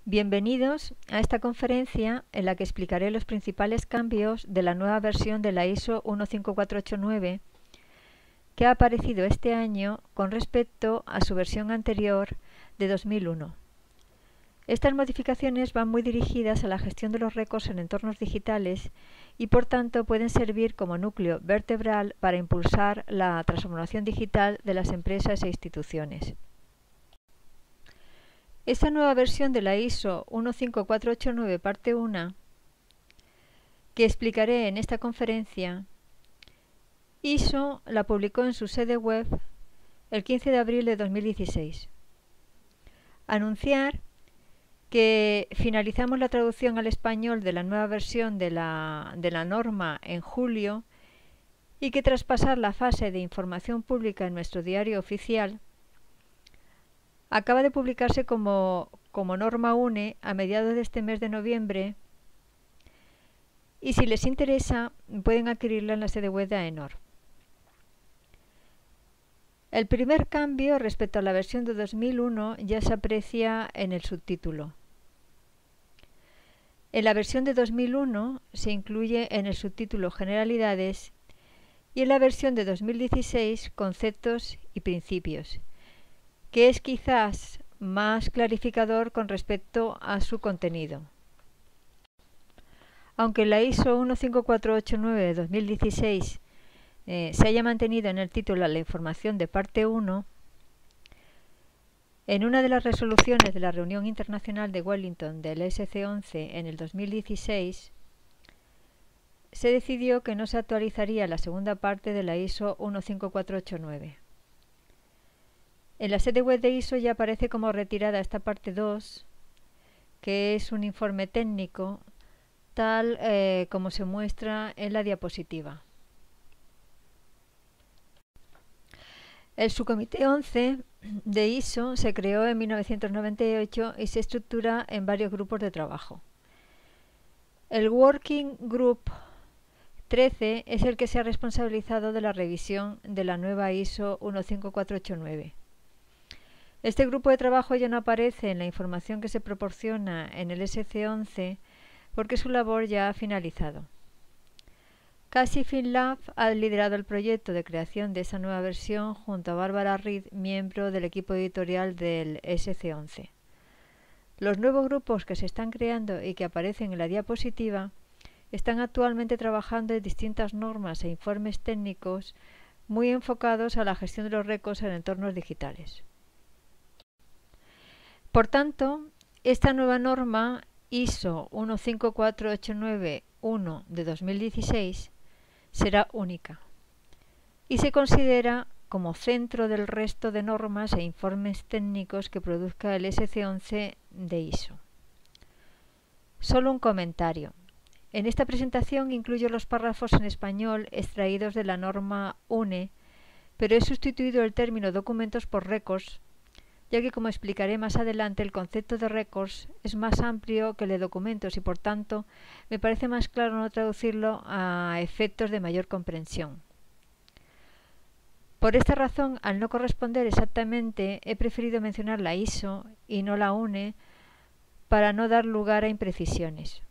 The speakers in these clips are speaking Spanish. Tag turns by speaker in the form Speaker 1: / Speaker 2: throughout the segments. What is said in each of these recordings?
Speaker 1: Bienvenidos a esta conferencia en la que explicaré los principales cambios de la nueva versión de la ISO 15489 que ha aparecido este año con respecto a su versión anterior de 2001. Estas modificaciones van muy dirigidas a la gestión de los récords en entornos digitales y por tanto pueden servir como núcleo vertebral para impulsar la transformación digital de las empresas e instituciones. Esta nueva versión de la ISO 15489 parte 1, que explicaré en esta conferencia, ISO la publicó en su sede web el 15 de abril de 2016. Anunciar que finalizamos la traducción al español de la nueva versión de la norma en julio y que tras pasar la fase de información pública en nuestro diario oficial, acaba de publicarse como norma UNE a mediados de este mes de noviembre y si les interesa pueden adquirirla en la sede web de AENOR. El primer cambio respecto a la versión de 2001 ya se aprecia en el subtítulo. En la versión de 2001 se incluye en el subtítulo Generalidades y en la versión de 2016 Conceptos y Principios, que es quizás más clarificador con respecto a su contenido. Aunque la ISO 15489 de 2016 se haya mantenido en el título la información de parte 1, en una de las resoluciones de la reunión internacional de Wellington del SC11 en el 2016, se decidió que no se actualizaría la segunda parte de la ISO 15489. En la sede web de ISO ya aparece como retirada esta parte 2, que es un informe técnico, tal como se muestra en la diapositiva. El subcomité 11 de ISO se creó en 1998 y se estructura en varios grupos de trabajo. El Working Group 13 es el que se ha responsabilizado de la revisión de la nueva ISO 15489. Este grupo de trabajo ya no aparece en la información que se proporciona en el SC11 porque su labor ya ha finalizado. Cassie Finlab ha liderado el proyecto de creación de esa nueva versión junto a Barbara Reed, miembro del equipo editorial del SC11. Los nuevos grupos que se están creando y que aparecen en la diapositiva están actualmente trabajando en distintas normas e informes técnicos muy enfocados a la gestión de los récords en entornos digitales. Por tanto, esta nueva norma ISO 15489-1 de 2016 será única y se considera como centro del resto de normas e informes técnicos que produzca el SC11 de ISO. Solo un comentario. En esta presentación incluyo los párrafos en español extraídos de la norma UNE, pero he sustituido el término documentos por records, ya que, como explicaré más adelante, el concepto de records es más amplio que el de documentos y, por tanto, me parece más claro no traducirlo a efectos de mayor comprensión. Por esta razón, al no corresponder exactamente, he preferido mencionar la ISO y no la UNE para no dar lugar a imprecisiones.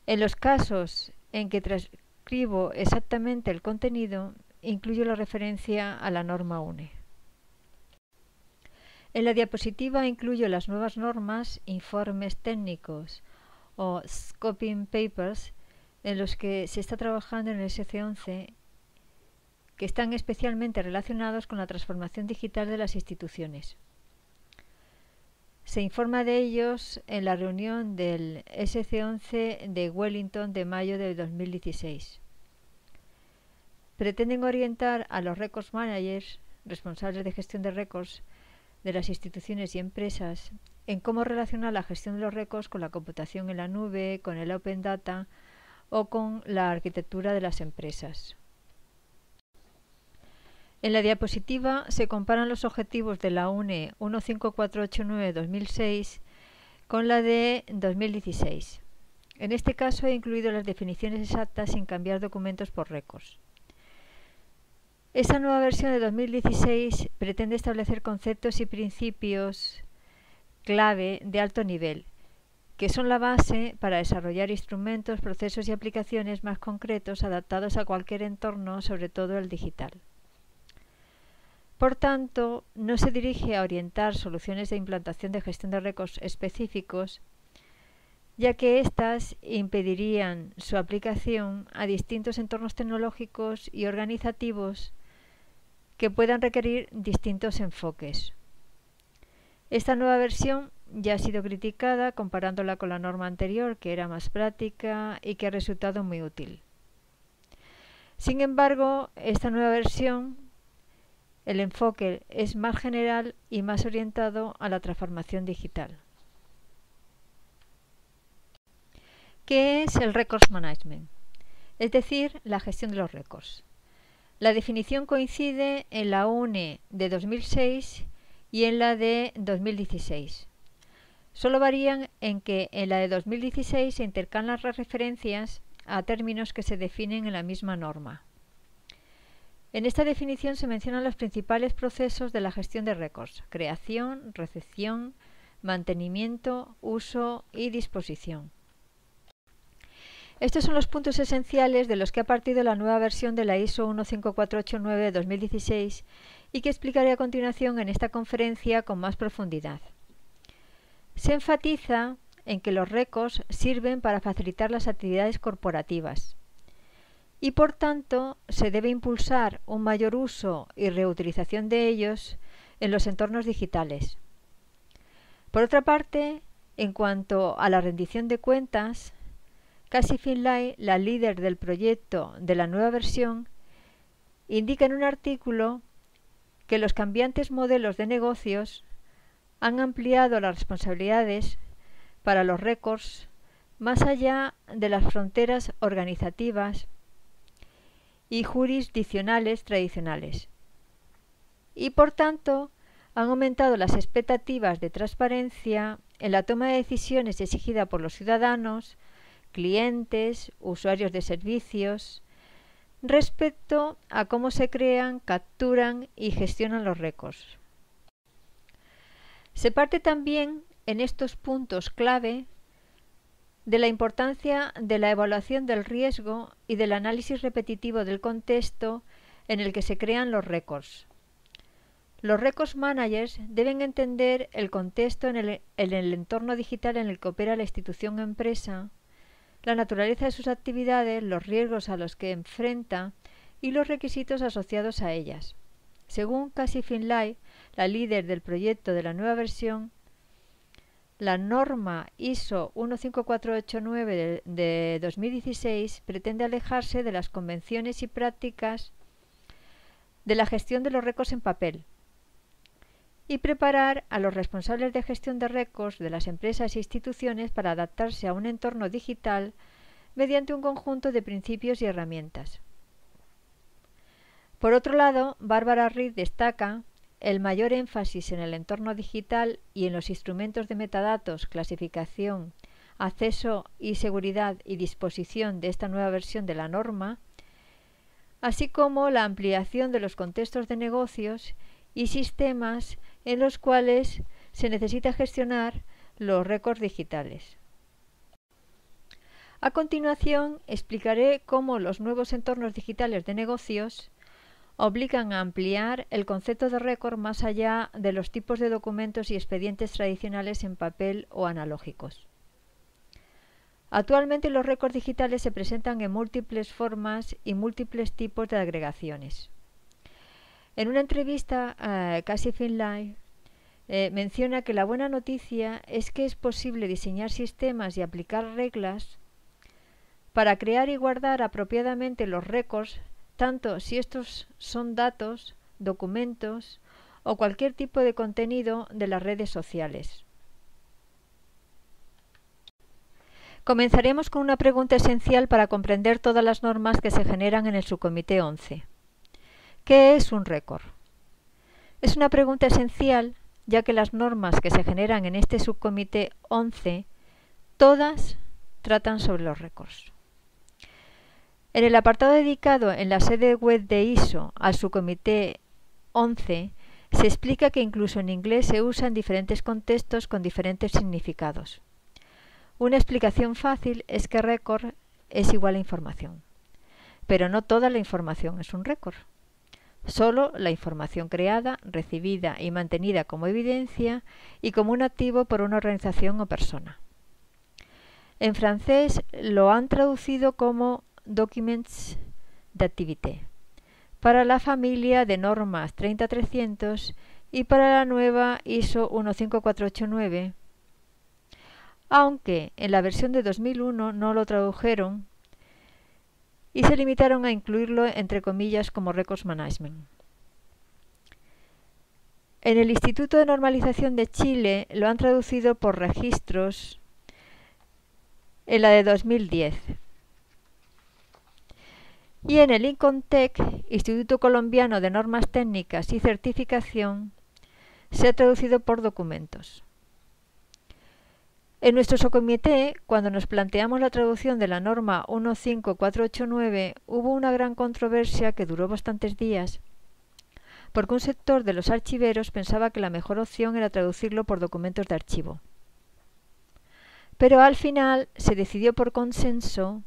Speaker 1: En los casos en que transcribo exactamente el contenido, incluyo la referencia a la norma UNE. En la diapositiva incluyo las nuevas normas, informes técnicos o scoping papers en los que se está trabajando en el SC11 que están especialmente relacionados con la transformación digital de las instituciones. Se informa de ellos en la reunión del SC11 de Wellington de mayo de 2016. Pretenden orientar a los records managers, responsables de gestión de récords, de las instituciones y empresas en cómo relacionar la gestión de los récords con la computación en la nube, con el Open Data o con la arquitectura de las empresas. En la diapositiva se comparan los objetivos de la UNE 15489-2006 con la de 2016. En este caso he incluido las definiciones exactas sin cambiar documentos por récords. Esta nueva versión de 2016 pretende establecer conceptos y principios clave de alto nivel, que son la base para desarrollar instrumentos, procesos y aplicaciones más concretos adaptados a cualquier entorno, sobre todo el digital. Por tanto, no se dirige a orientar soluciones de implantación de gestión de récords específicos, ya que éstas impedirían su aplicación a distintos entornos tecnológicos y organizativos que puedan requerir distintos enfoques. Esta nueva versión ya ha sido criticada comparándola con la norma anterior, que era más práctica y que ha resultado muy útil. Sin embargo, esta nueva versión, el enfoque es más general y más orientado a la transformación digital. ¿Qué es el Records Management? Es decir, la gestión de los récords. La definición coincide en la UNE de 2006 y en la de 2016. Solo varían en que en la de 2016 se intercalan las referencias a términos que se definen en la misma norma. En esta definición se mencionan los principales procesos de la gestión de récords: creación, recepción, mantenimiento, uso y disposición. Estos son los puntos esenciales de los que ha partido la nueva versión de la ISO 15489 de 2016 y que explicaré a continuación en esta conferencia con más profundidad. Se enfatiza en que los récords sirven para facilitar las actividades corporativas y, por tanto, se debe impulsar un mayor uso y reutilización de ellos en los entornos digitales. Por otra parte, en cuanto a la rendición de cuentas, Cassie Finlay, la líder del proyecto de la nueva versión, indica en un artículo que los cambiantes modelos de negocios han ampliado las responsabilidades para los récords más allá de las fronteras organizativas y jurisdiccionales tradicionales y, por tanto, han aumentado las expectativas de transparencia en la toma de decisiones exigida por los ciudadanos, clientes, usuarios de servicios, respecto a cómo se crean, capturan y gestionan los récords. Se parte también en estos puntos clave de la importancia de la evaluación del riesgo y del análisis repetitivo del contexto en el que se crean los récords. Los Records Managers deben entender el contexto en el entorno digital en el que opera la institución o empresa, la naturaleza de sus actividades, los riesgos a los que enfrenta y los requisitos asociados a ellas. Según Cassie Finlay, la líder del proyecto de la nueva versión, la norma ISO 15489 de 2016 pretende alejarse de las convenciones y prácticas de la gestión de los récords en papel y preparar a los responsables de gestión de récords de las empresas e instituciones para adaptarse a un entorno digital mediante un conjunto de principios y herramientas. Por otro lado, Barbara Reed destaca el mayor énfasis en el entorno digital y en los instrumentos de metadatos, clasificación, acceso y seguridad y disposición de esta nueva versión de la norma, así como la ampliación de los contextos de negocios y sistemas en los cuales se necesita gestionar los récords digitales. A continuación, explicaré cómo los nuevos entornos digitales de negocios obligan a ampliar el concepto de récord más allá de los tipos de documentos y expedientes tradicionales en papel o analógicos. Actualmente los récords digitales se presentan en múltiples formas y múltiples tipos de agregaciones. En una entrevista a Cassie Finlay menciona que la buena noticia es que es posible diseñar sistemas y aplicar reglas para crear y guardar apropiadamente los récords, tanto si estos son datos, documentos o cualquier tipo de contenido de las redes sociales. Comenzaremos con una pregunta esencial para comprender todas las normas que se generan en el subcomité 11. ¿Qué es un récord? Es una pregunta esencial, ya que las normas que se generan en este subcomité 11, todas tratan sobre los récords. En el apartado dedicado en la sede web de ISO al subcomité 11 se explica que incluso en inglés se usa en diferentes contextos con diferentes significados. Una explicación fácil es que récord es igual a información, pero no toda la información es un récord. Solo la información creada, recibida y mantenida como evidencia y como un activo por una organización o persona. En francés lo han traducido como Documents d'activité para la familia de normas 30300 y para la nueva ISO 15489, aunque en la versión de 2001 no lo tradujeron y se limitaron a incluirlo entre comillas como Records Management. En el Instituto de Normalización de Chile lo han traducido por registros en la de 2010. Y en el INCONTEC, Instituto Colombiano de Normas Técnicas y Certificación, se ha traducido por documentos. En nuestro subcomité, cuando nos planteamos la traducción de la norma 15489, hubo una gran controversia que duró bastantes días, porque un sector de los archiveros pensaba que la mejor opción era traducirlo por documentos de archivo. Pero al final se decidió por consenso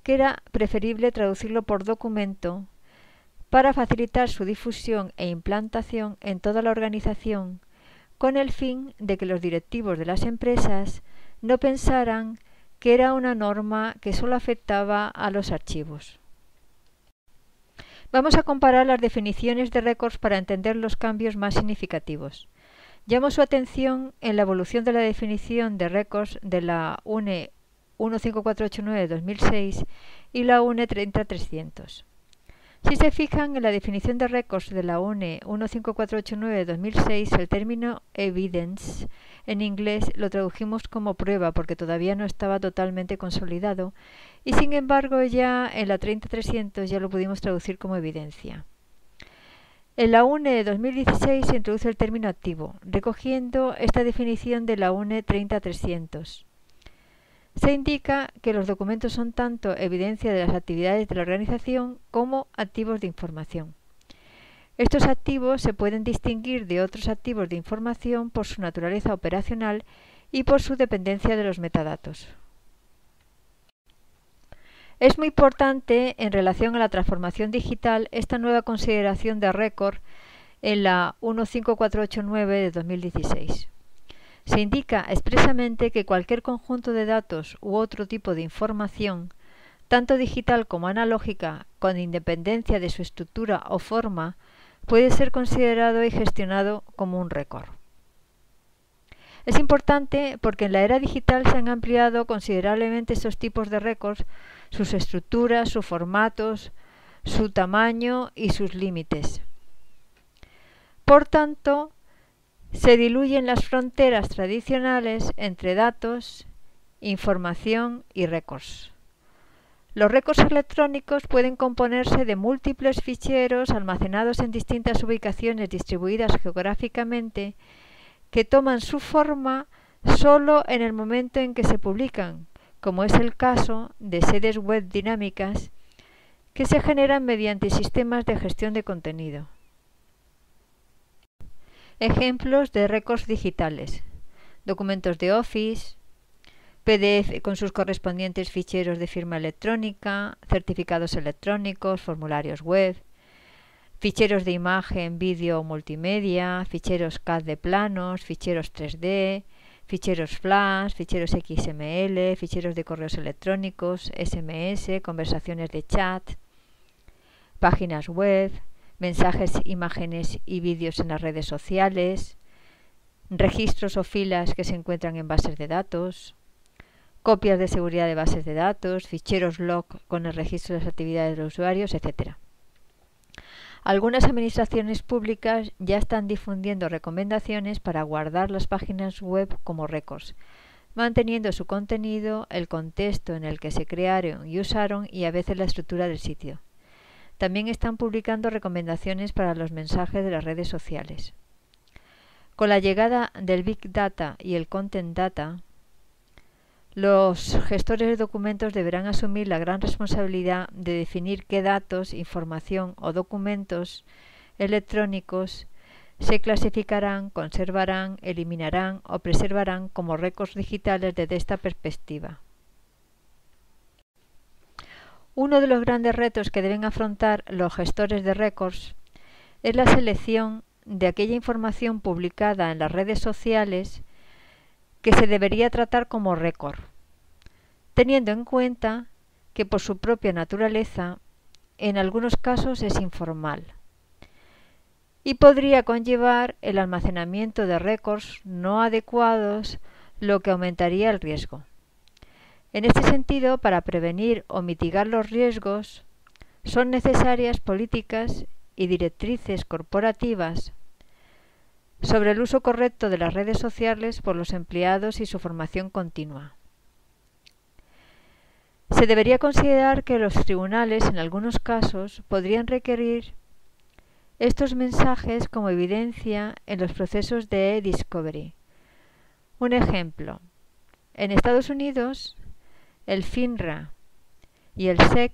Speaker 1: que era preferible traducirlo por documento para facilitar su difusión e implantación en toda la organización, con el fin de que los directivos de las empresas no pensaran que era una norma que solo afectaba a los archivos. Vamos a comparar las definiciones de records para entender los cambios más significativos. Llamo su atención en la evolución de la definición de records de la UNE 15489-2006 y la UNE 30300. Si se fijan en la definición de records de la UNE 15489-2006, el término evidence en inglés lo tradujimos como prueba porque todavía no estaba totalmente consolidado y sin embargo ya en la 30300 ya lo pudimos traducir como evidencia. En la UNE 2016 se introduce el término activo, recogiendo esta definición de la UNE 30300. Se indica que los documentos son tanto evidencia de las actividades de la organización como activos de información. Estos activos se pueden distinguir de otros activos de información por su naturaleza operacional y por su dependencia de los metadatos. Es muy importante en relación a la transformación digital esta nueva consideración de récord en la 15489 de 2016. Se indica expresamente que cualquier conjunto de datos u otro tipo de información, tanto digital como analógica, con independencia de su estructura o forma, puede ser considerado y gestionado como un récord. Es importante porque en la era digital se han ampliado considerablemente estos tipos de récords, sus estructuras, sus formatos, su tamaño y sus límites. Por tanto, se diluyen las fronteras tradicionales entre datos, información y récords. Los récords electrónicos pueden componerse de múltiples ficheros almacenados en distintas ubicaciones distribuidas geográficamente que toman su forma solo en el momento en que se publican, como es el caso de sedes web dinámicas que se generan mediante sistemas de gestión de contenido. Ejemplos de récords digitales: documentos de Office, PDF con sus correspondientes ficheros de firma electrónica, certificados electrónicos, formularios web, ficheros de imagen, vídeo o multimedia, ficheros CAD de planos, ficheros 3D, ficheros Flash, ficheros XML, ficheros de correos electrónicos, SMS, conversaciones de chat, páginas web, mensajes, imágenes y vídeos en las redes sociales, registros o filas que se encuentran en bases de datos, copias de seguridad de bases de datos, ficheros log con el registro de las actividades de los usuarios, etc. Algunas administraciones públicas ya están difundiendo recomendaciones para guardar las páginas web como récords, manteniendo su contenido, el contexto en el que se crearon y usaron y a veces la estructura del sitio. También están publicando recomendaciones para los mensajes de las redes sociales. Con la llegada del Big Data y el Content Data, los gestores de documentos deberán asumir la gran responsabilidad de definir qué datos, información o documentos electrónicos se clasificarán, conservarán, eliminarán o preservarán como récords digitales desde esta perspectiva. Uno de los grandes retos que deben afrontar los gestores de récords es la selección de aquella información publicada en las redes sociales que se debería tratar como récord, teniendo en cuenta que por su propia naturaleza en algunos casos es informal y podría conllevar el almacenamiento de récords no adecuados, lo que aumentaría el riesgo. En este sentido, para prevenir o mitigar los riesgos, son necesarias políticas y directrices corporativas sobre el uso correcto de las redes sociales por los empleados y su formación continua. Se debería considerar que los tribunales, en algunos casos, podrían requerir estos mensajes como evidencia en los procesos de e-discovery. Un ejemplo: en Estados Unidos, el FINRA y el SEC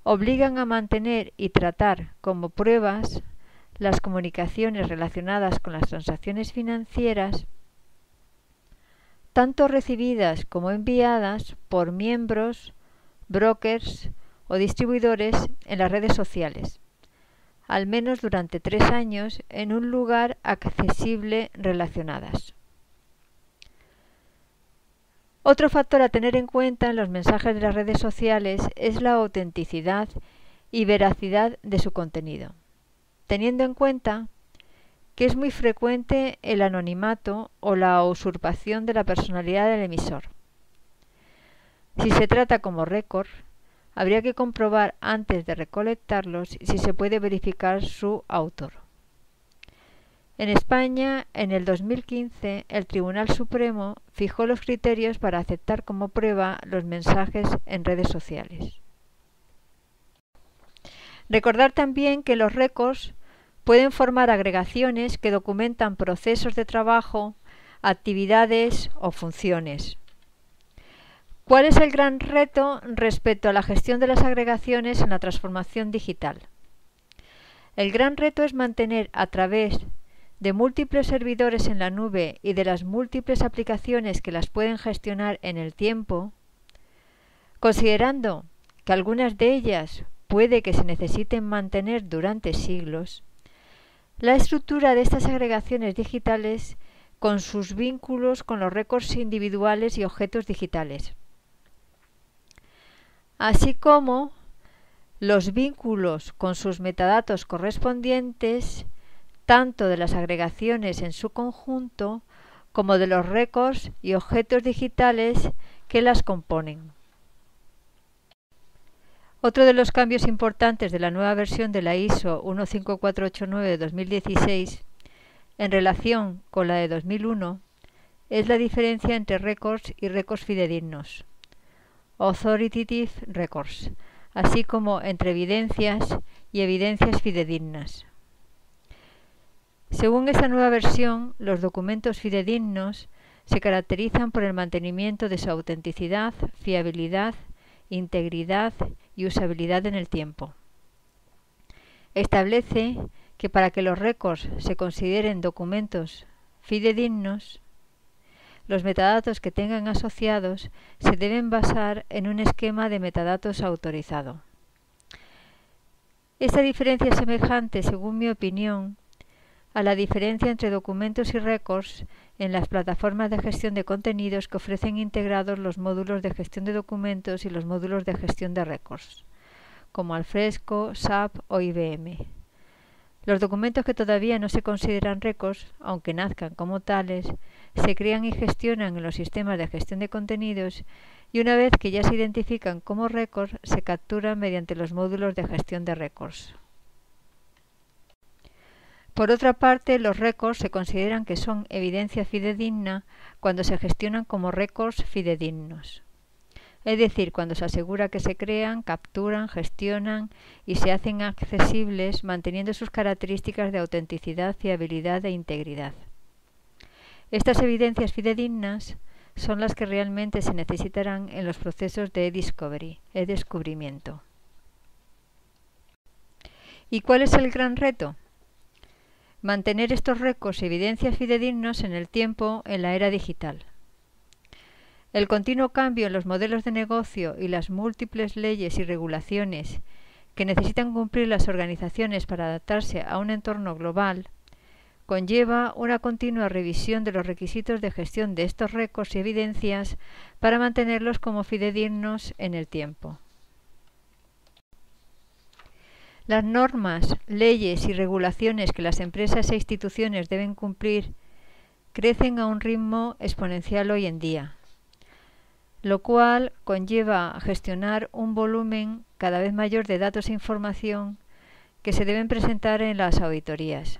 Speaker 1: obligan a mantener y tratar como pruebas las comunicaciones relacionadas con las transacciones financieras, tanto recibidas como enviadas por miembros, brokers o distribuidores en las redes sociales, al menos durante 3 años en un lugar accesible relacionadas. Otro factor a tener en cuenta en los mensajes de las redes sociales es la autenticidad y veracidad de su contenido, teniendo en cuenta que es muy frecuente el anonimato o la usurpación de la personalidad del emisor. Si se trata como récord, habría que comprobar antes de recolectarlos si se puede verificar su autor. En España, en el 2015, el Tribunal Supremo fijó los criterios para aceptar como prueba los mensajes en redes sociales. Recordar también que los récords pueden formar agregaciones que documentan procesos de trabajo, actividades o funciones. ¿Cuál es el gran reto respecto a la gestión de las agregaciones en la transformación digital? El gran reto es mantener a través de múltiples servidores en la nube y de las múltiples aplicaciones que las pueden gestionar en el tiempo, considerando que algunas de ellas puede que se necesiten mantener durante siglos, la estructura de estas agregaciones digitales con sus vínculos con los récords individuales y objetos digitales, así como los vínculos con sus metadatos correspondientes, tanto de las agregaciones en su conjunto como de los récords y objetos digitales que las componen. Otro de los cambios importantes de la nueva versión de la ISO 15489 de 2016 en relación con la de 2001 es la diferencia entre récords y récords fidedignos, authoritative records, así como entre evidencias y evidencias fidedignas. Según esta nueva versión, los documentos fidedignos se caracterizan por el mantenimiento de su autenticidad, fiabilidad, integridad y usabilidad en el tiempo. Establece que para que los récords se consideren documentos fidedignos, los metadatos que tengan asociados se deben basar en un esquema de metadatos autorizado. Esta diferencia es semejante, según mi opinión, a la diferencia entre documentos y récords en las plataformas de gestión de contenidos que ofrecen integrados los módulos de gestión de documentos y los módulos de gestión de récords, como Alfresco, SAP o IBM. Los documentos que todavía no se consideran récords, aunque nazcan como tales, se crean y gestionan en los sistemas de gestión de contenidos y una vez que ya se identifican como récords, se capturan mediante los módulos de gestión de récords. Por otra parte, los récords se consideran que son evidencia fidedigna cuando se gestionan como récords fidedignos. Es decir, cuando se asegura que se crean, capturan, gestionan y se hacen accesibles manteniendo sus características de autenticidad, fiabilidad e integridad. Estas evidencias fidedignas son las que realmente se necesitarán en los procesos de e-discovery, e-descubrimiento. ¿Y cuál es el gran reto? mantener estos récords y evidencias fidedignos en el tiempo en la era digital. El continuo cambio en los modelos de negocio y las múltiples leyes y regulaciones que necesitan cumplir las organizaciones para adaptarse a un entorno global conlleva una continua revisión de los requisitos de gestión de estos récords y evidencias para mantenerlos como fidedignos en el tiempo. Las normas, leyes y regulaciones que las empresas e instituciones deben cumplir crecen a un ritmo exponencial hoy en día, lo cual conlleva gestionar un volumen cada vez mayor de datos e información que se deben presentar en las auditorías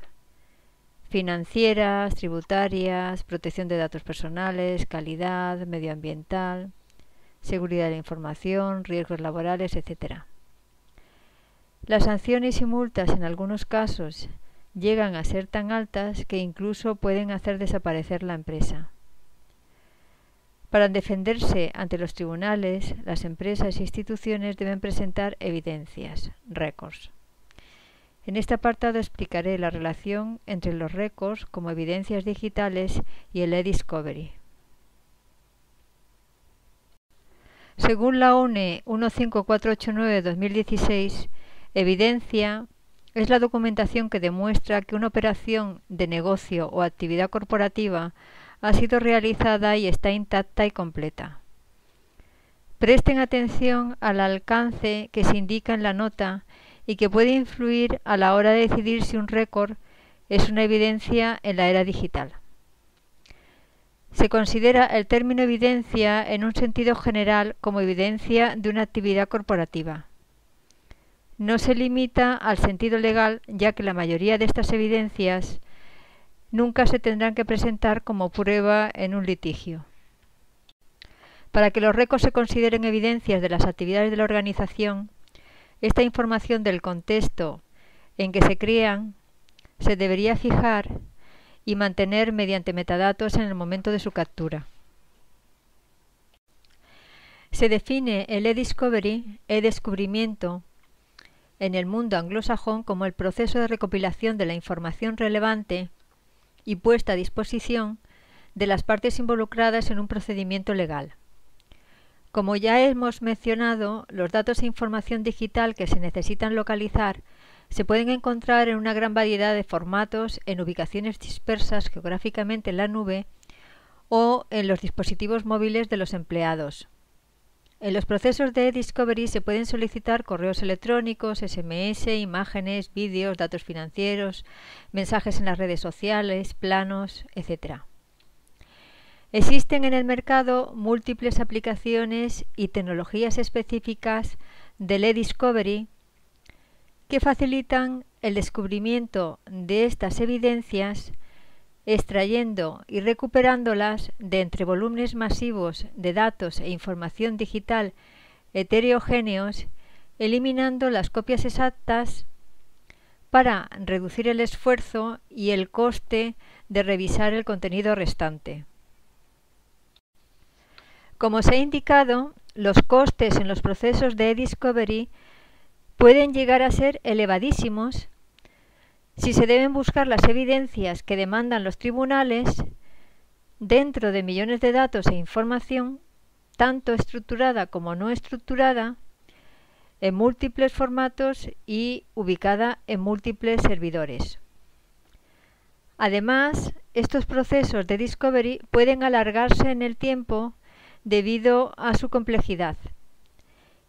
Speaker 1: financieras, tributarias, protección de datos personales, calidad, medioambiental, seguridad de la información, riesgos laborales, etc. Las sanciones y multas en algunos casos llegan a ser tan altas que incluso pueden hacer desaparecer la empresa. Para defenderse ante los tribunales, las empresas e instituciones deben presentar evidencias, récords. En este apartado explicaré la relación entre los récords como evidencias digitales y el e-discovery. Según la ONE 15489-2016, evidencia es la documentación que demuestra que una operación de negocio o actividad corporativa ha sido realizada y está intacta y completa. Presten atención al alcance que se indica en la nota y que puede influir a la hora de decidir si un récord es una evidencia en la era digital. Se considera el término evidencia en un sentido general como evidencia de una actividad corporativa. No se limita al sentido legal, ya que la mayoría de estas evidencias nunca se tendrán que presentar como prueba en un litigio. Para que los récords se consideren evidencias de las actividades de la organización, esta información del contexto en que se crean se debería fijar y mantener mediante metadatos en el momento de su captura. Se define el e-discovery, e-descubrimiento, en el mundo anglosajón como el proceso de recopilación de la información relevante y puesta a disposición de las partes involucradas en un procedimiento legal. Como ya hemos mencionado, los datos e información digital que se necesitan localizar se pueden encontrar en una gran variedad de formatos en ubicaciones dispersas geográficamente en la nube o en los dispositivos móviles de los empleados. En los procesos de e-discovery se pueden solicitar correos electrónicos, SMS, imágenes, vídeos, datos financieros, mensajes en las redes sociales, planos, etc. Existen en el mercado múltiples aplicaciones y tecnologías específicas del e-discovery que facilitan el descubrimiento de estas evidencias, extrayendo y recuperándolas de entre volúmenes masivos de datos e información digital heterogéneos, eliminando las copias exactas para reducir el esfuerzo y el coste de revisar el contenido restante. Como se ha indicado, los costes en los procesos de e-discovery pueden llegar a ser elevadísimos si se deben buscar las evidencias que demandan los tribunales dentro de millones de datos e información, tanto estructurada como no estructurada, en múltiples formatos y ubicada en múltiples servidores. Además, estos procesos de discovery pueden alargarse en el tiempo debido a su complejidad,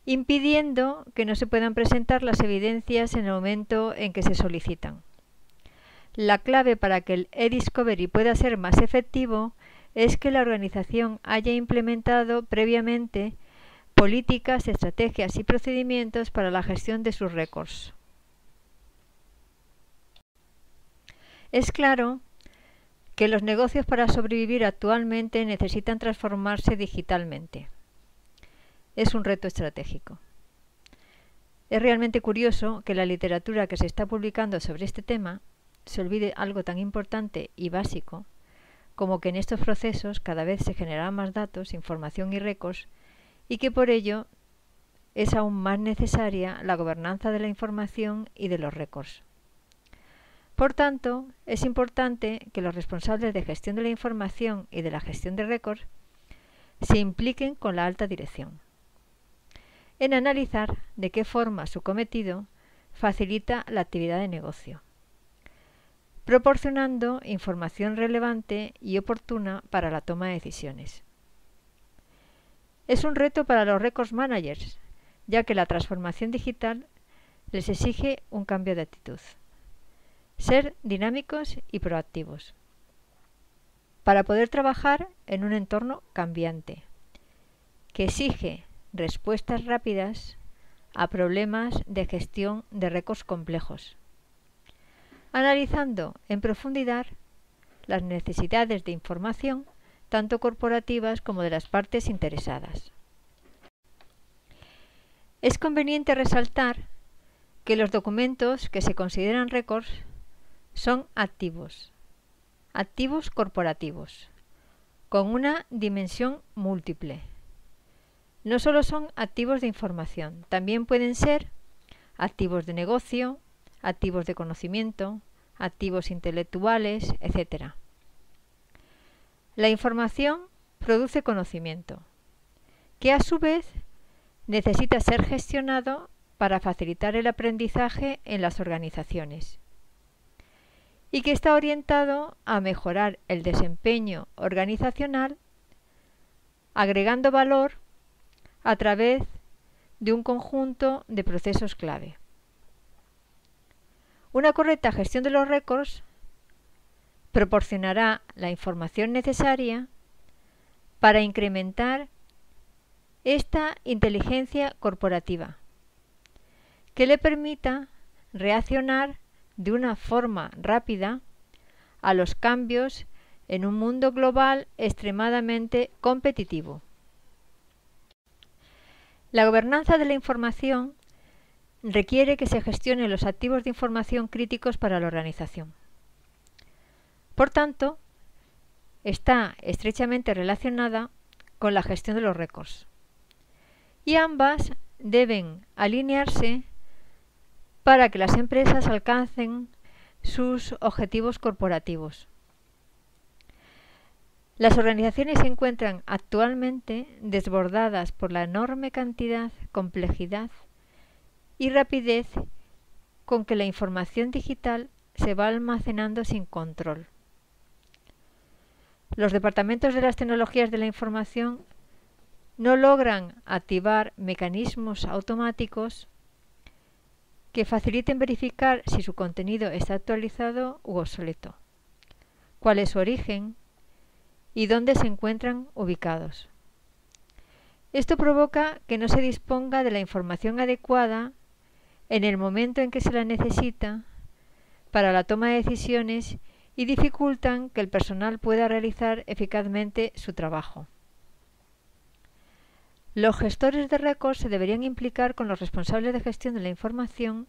Speaker 1: impidiendo que no se puedan presentar las evidencias en el momento en que se solicitan. La clave para que el e-discovery pueda ser más efectivo es que la organización haya implementado previamente políticas, estrategias y procedimientos para la gestión de sus récords. Es claro que los negocios para sobrevivir actualmente necesitan transformarse digitalmente. Es un reto estratégico. Es realmente curioso que la literatura que se está publicando sobre este tema se olvide algo tan importante y básico como que en estos procesos cada vez se generan más datos, información y récords y que por ello es aún más necesaria la gobernanza de la información y de los récords. Por tanto, es importante que los responsables de gestión de la información y de la gestión de récords se impliquen con la alta dirección en analizar de qué forma su cometido facilita la actividad de negocio, proporcionando información relevante y oportuna para la toma de decisiones. Es un reto para los records managers, ya que la transformación digital les exige un cambio de actitud. Ser dinámicos y proactivos, para poder trabajar en un entorno cambiante, que exige respuestas rápidas a problemas de gestión de récords complejos, analizando en profundidad las necesidades de información tanto corporativas como de las partes interesadas. Es conveniente resaltar que los documentos que se consideran récords son activos corporativos, con una dimensión múltiple. No solo son activos de información, también pueden ser activos de negocio, activos de conocimiento, activos intelectuales, etc. La información produce conocimiento, que a su vez necesita ser gestionado para facilitar el aprendizaje en las organizaciones y que está orientado a mejorar el desempeño organizacional, agregando valor a través de un conjunto de procesos clave. Una correcta gestión de los récords proporcionará la información necesaria para incrementar esta inteligencia corporativa, que le permita reaccionar de una forma rápida a los cambios en un mundo global extremadamente competitivo. La gobernanza de la información requiere que se gestionen los activos de información críticos para la organización. Por tanto, está estrechamente relacionada con la gestión de los récords, y ambas deben alinearse para que las empresas alcancen sus objetivos corporativos. Las organizaciones se encuentran actualmente desbordadas por la enorme cantidad, complejidad y rapidez con que la información digital se va almacenando sin control. Los departamentos de las tecnologías de la información no logran activar mecanismos automáticos que faciliten verificar si su contenido está actualizado u obsoleto, cuál es su origen y dónde se encuentran ubicados. Esto provoca que no se disponga de la información adecuada en el momento en que se la necesita para la toma de decisiones y dificultan que el personal pueda realizar eficazmente su trabajo. Los gestores de récords se deberían implicar con los responsables de gestión de la información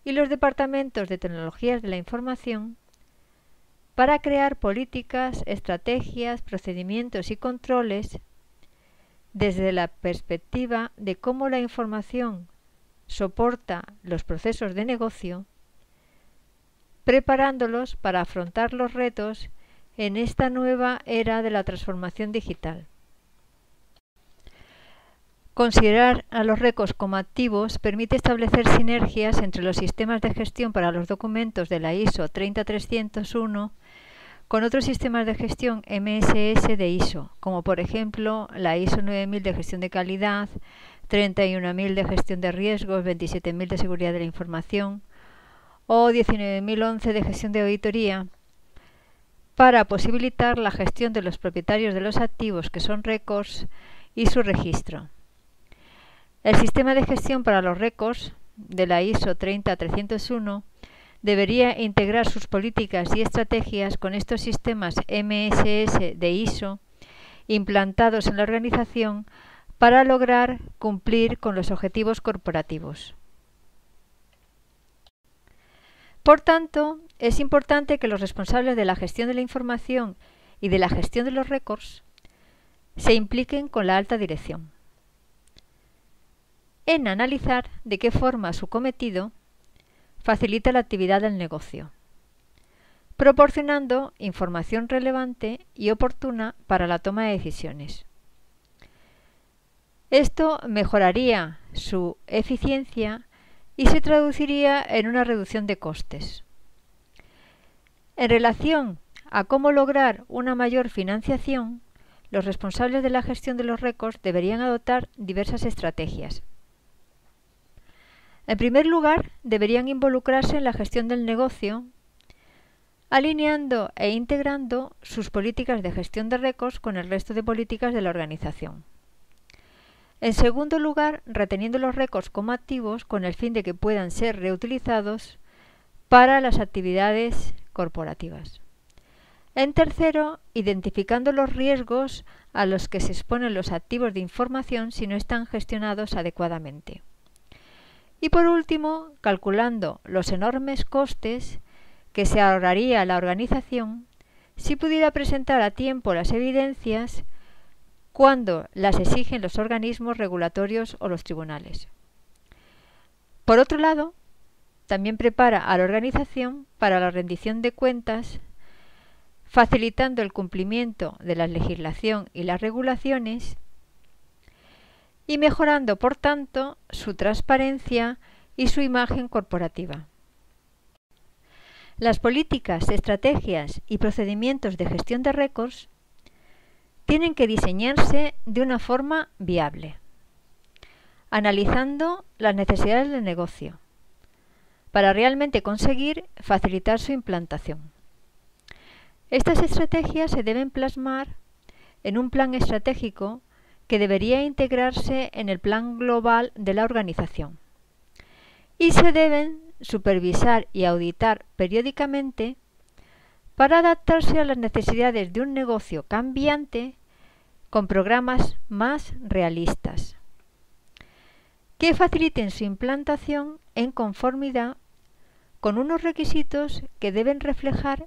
Speaker 1: y los departamentos de tecnologías de la información para crear políticas, estrategias, procedimientos y controles desde la perspectiva de cómo la información soporta los procesos de negocio, preparándolos para afrontar los retos en esta nueva era de la transformación digital. Considerar a los récords como activos permite establecer sinergias entre los sistemas de gestión para los documentos de la ISO 30301 con otros sistemas de gestión MSS de ISO, como por ejemplo la ISO 9000 de gestión de calidad, 31000 de gestión de riesgos, 27000 de seguridad de la información o 19011 de gestión de auditoría, para posibilitar la gestión de los propietarios de los activos que son récords y su registro. El sistema de gestión para los récords de la ISO 30301 debería integrar sus políticas y estrategias con estos sistemas MSS de ISO implantados en la organización para lograr cumplir con los objetivos corporativos. Por tanto, es importante que los responsables de la gestión de la información y de la gestión de los récords se impliquen con la alta dirección en analizar de qué forma su cometido facilita la actividad del negocio, proporcionando información relevante y oportuna para la toma de decisiones. Esto mejoraría su eficiencia y se traduciría en una reducción de costes. En relación a cómo lograr una mayor financiación, los responsables de la gestión de los récords deberían adoptar diversas estrategias. En primer lugar, deberían involucrarse en la gestión del negocio, alineando e integrando sus políticas de gestión de récords con el resto de políticas de la organización. En segundo lugar, reteniendo los récords como activos con el fin de que puedan ser reutilizados para las actividades corporativas. En tercero, identificando los riesgos a los que se exponen los activos de información si no están gestionados adecuadamente. Y por último, calculando los enormes costes que se ahorraría la organización si pudiera presentar a tiempo las evidencias cuando las exigen los organismos regulatorios o los tribunales. Por otro lado, también prepara a la organización para la rendición de cuentas, facilitando el cumplimiento de la legislación y las regulaciones y mejorando, por tanto, su transparencia y su imagen corporativa. Las políticas, estrategias y procedimientos de gestión de récords tienen que diseñarse de una forma viable, analizando las necesidades del negocio, para realmente conseguir facilitar su implantación. Estas estrategias se deben plasmar en un plan estratégico que debería integrarse en el plan global de la organización y se deben supervisar y auditar periódicamente para adaptarse a las necesidades de un negocio cambiante con programas más realistas que faciliten su implantación en conformidad con unos requisitos que deben reflejar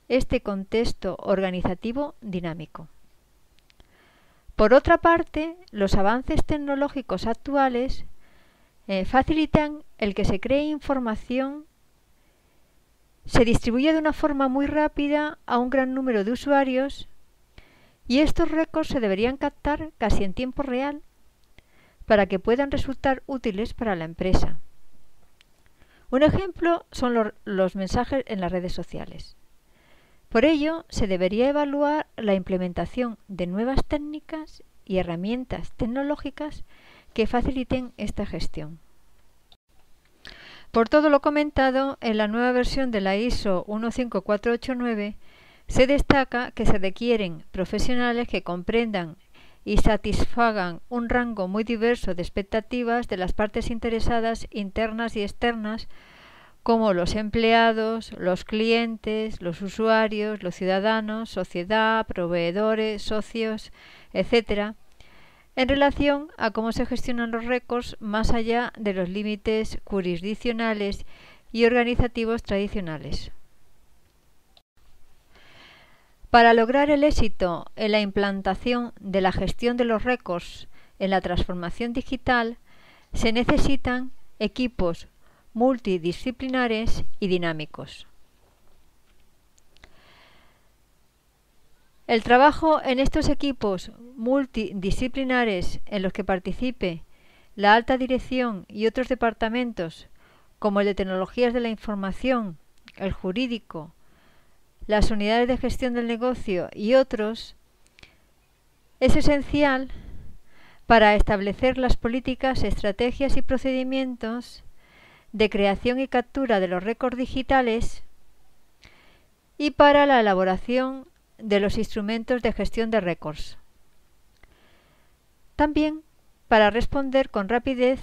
Speaker 1: este contexto organizativo dinámico. Por otra parte, los avances tecnológicos actuales facilitan el que se cree información, se distribuye de una forma muy rápida a un gran número de usuarios y estos récords se deberían captar casi en tiempo real para que puedan resultar útiles para la empresa. Un ejemplo son los mensajes en las redes sociales. Por ello, se debería evaluar la implementación de nuevas técnicas y herramientas tecnológicas que faciliten esta gestión. Por todo lo comentado, en la nueva versión de la ISO 15489 se destaca que se requieren profesionales que comprendan y satisfagan un rango muy diverso de expectativas de las partes interesadas internas y externas, como los empleados, los clientes, los usuarios, los ciudadanos, sociedad, proveedores, socios, etc., en relación a cómo se gestionan los récords más allá de los límites jurisdiccionales y organizativos tradicionales. Para lograr el éxito en la implantación de la gestión de los récords en la transformación digital, se necesitan equipos multidisciplinares y dinámicos. El trabajo en estos equipos multidisciplinares en los que participe la alta dirección y otros departamentos, como el de tecnologías de la información, el jurídico, las unidades de gestión del negocio y otros, es esencial para establecer las políticas, estrategias y procedimientos de creación y captura de los récords digitales y para la elaboración de los instrumentos de gestión de récords. También para responder con rapidez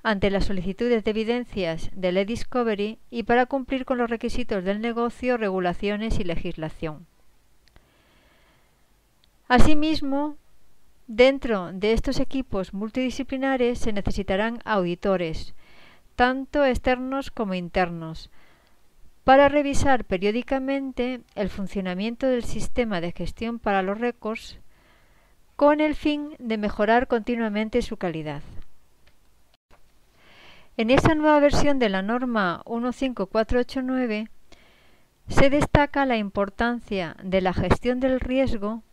Speaker 1: ante las solicitudes de evidencias del e-discovery y para cumplir con los requisitos del negocio, regulaciones y legislación. Asimismo, dentro de estos equipos multidisciplinares se necesitarán auditores, tanto externos como internos, para revisar periódicamente el funcionamiento del sistema de gestión para los récords con el fin de mejorar continuamente su calidad. En esta nueva versión de la norma 15489 se destaca la importancia de la gestión del riesgo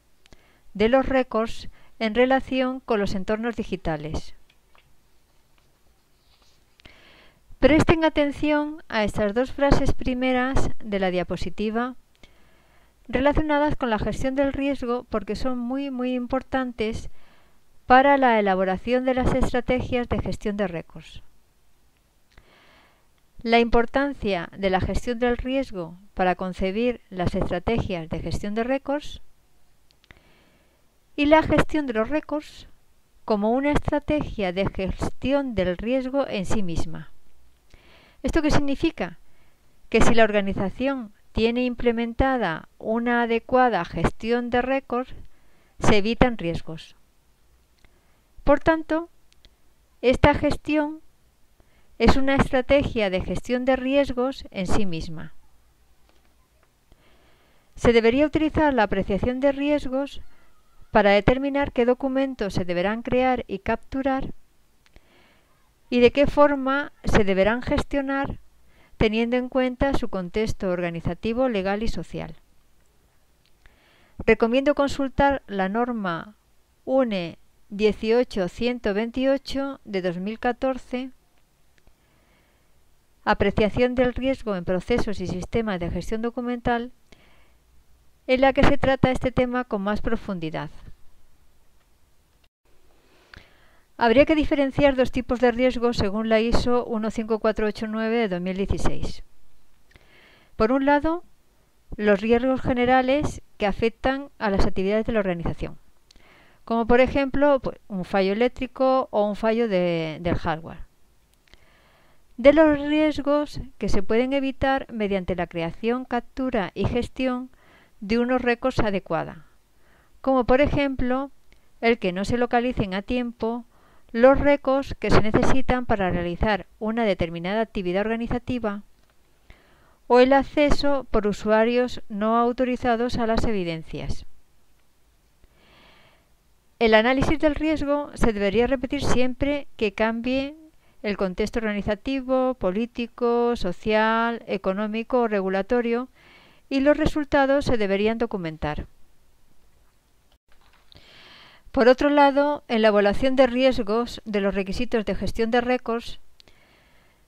Speaker 1: de los récords en relación con los entornos digitales. Presten atención a estas dos frases primeras de la diapositiva relacionadas con la gestión del riesgo porque son muy importantes para la elaboración de las estrategias de gestión de récords. La importancia de la gestión del riesgo para concebir las estrategias de gestión de récords y la gestión de los récords como una estrategia de gestión del riesgo en sí misma. ¿Esto qué significa? Que si la organización tiene implementada una adecuada gestión de récords, se evitan riesgos. Por tanto, esta gestión es una estrategia de gestión de riesgos en sí misma. Se debería utilizar la apreciación de riesgos para determinar qué documentos se deberán crear y capturar y de qué forma se deberán gestionar teniendo en cuenta su contexto organizativo, legal y social. Recomiendo consultar la norma UNE 18128 de 2014, Apreciación del riesgo en procesos y sistemas de gestión documental, en la que se trata este tema con más profundidad. Habría que diferenciar dos tipos de riesgos según la ISO 15489 de 2016. Por un lado, los riesgos generales que afectan a las actividades de la organización, como por ejemplo un fallo eléctrico o un fallo del hardware. De los riesgos que se pueden evitar mediante la creación, captura y gestión de unos récords adecuada, como por ejemplo el que no se localicen a tiempo los récords que se necesitan para realizar una determinada actividad organizativa o el acceso por usuarios no autorizados a las evidencias. El análisis del riesgo se debería repetir siempre que cambie el contexto organizativo, político, social, económico o regulatorio y los resultados se deberían documentar. Por otro lado, en la evaluación de riesgos de los requisitos de gestión de récords,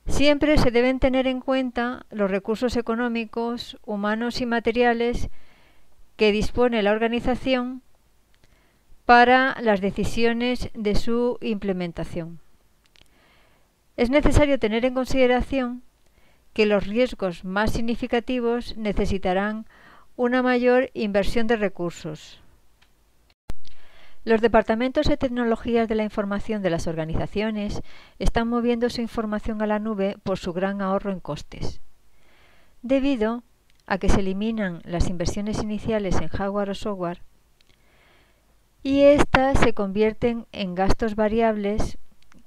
Speaker 1: siempre se deben tener en cuenta los recursos económicos, humanos y materiales que dispone la organización para las decisiones de su implementación. Es necesario tener en consideración que los riesgos más significativos necesitarán una mayor inversión de recursos. Los departamentos de tecnologías de la información de las organizaciones están moviendo su información a la nube por su gran ahorro en costes, debido a que se eliminan las inversiones iniciales en hardware o software y éstas se convierten en gastos variables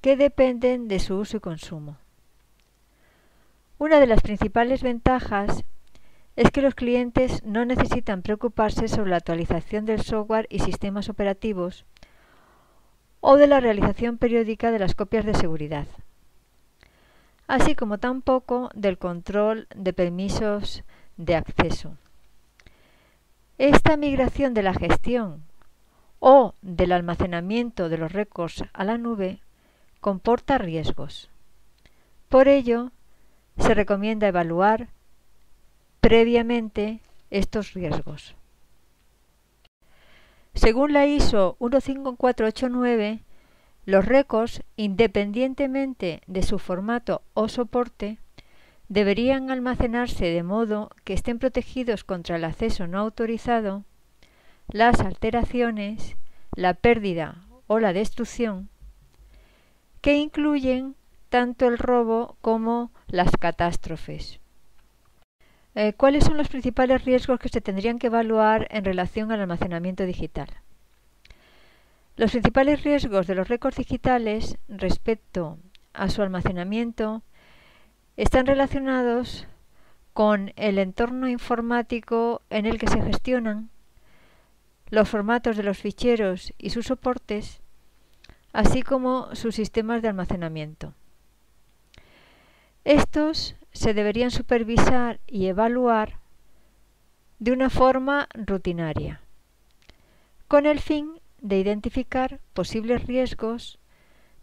Speaker 1: que dependen de su uso y consumo. Una de las principales ventajas es que los clientes no necesitan preocuparse sobre la actualización del software y sistemas operativos o de la realización periódica de las copias de seguridad, así como tampoco del control de permisos de acceso. Esta migración de la gestión o del almacenamiento de los récords a la nube comporta riesgos. Por ello, se recomienda evaluar previamente estos riesgos. Según la ISO 15489, los récords, independientemente de su formato o soporte, deberían almacenarse de modo que estén protegidos contra el acceso no autorizado, las alteraciones, la pérdida o la destrucción, que incluyen tanto el robo como las catástrofes. ¿Cuáles son los principales riesgos que se tendrían que evaluar en relación al almacenamiento digital? Los principales riesgos de los récords digitales respecto a su almacenamiento están relacionados con el entorno informático en el que se gestionan, los formatos de los ficheros y sus soportes, así como sus sistemas de almacenamiento. Estos se deberían supervisar y evaluar de una forma rutinaria, con el fin de identificar posibles riesgos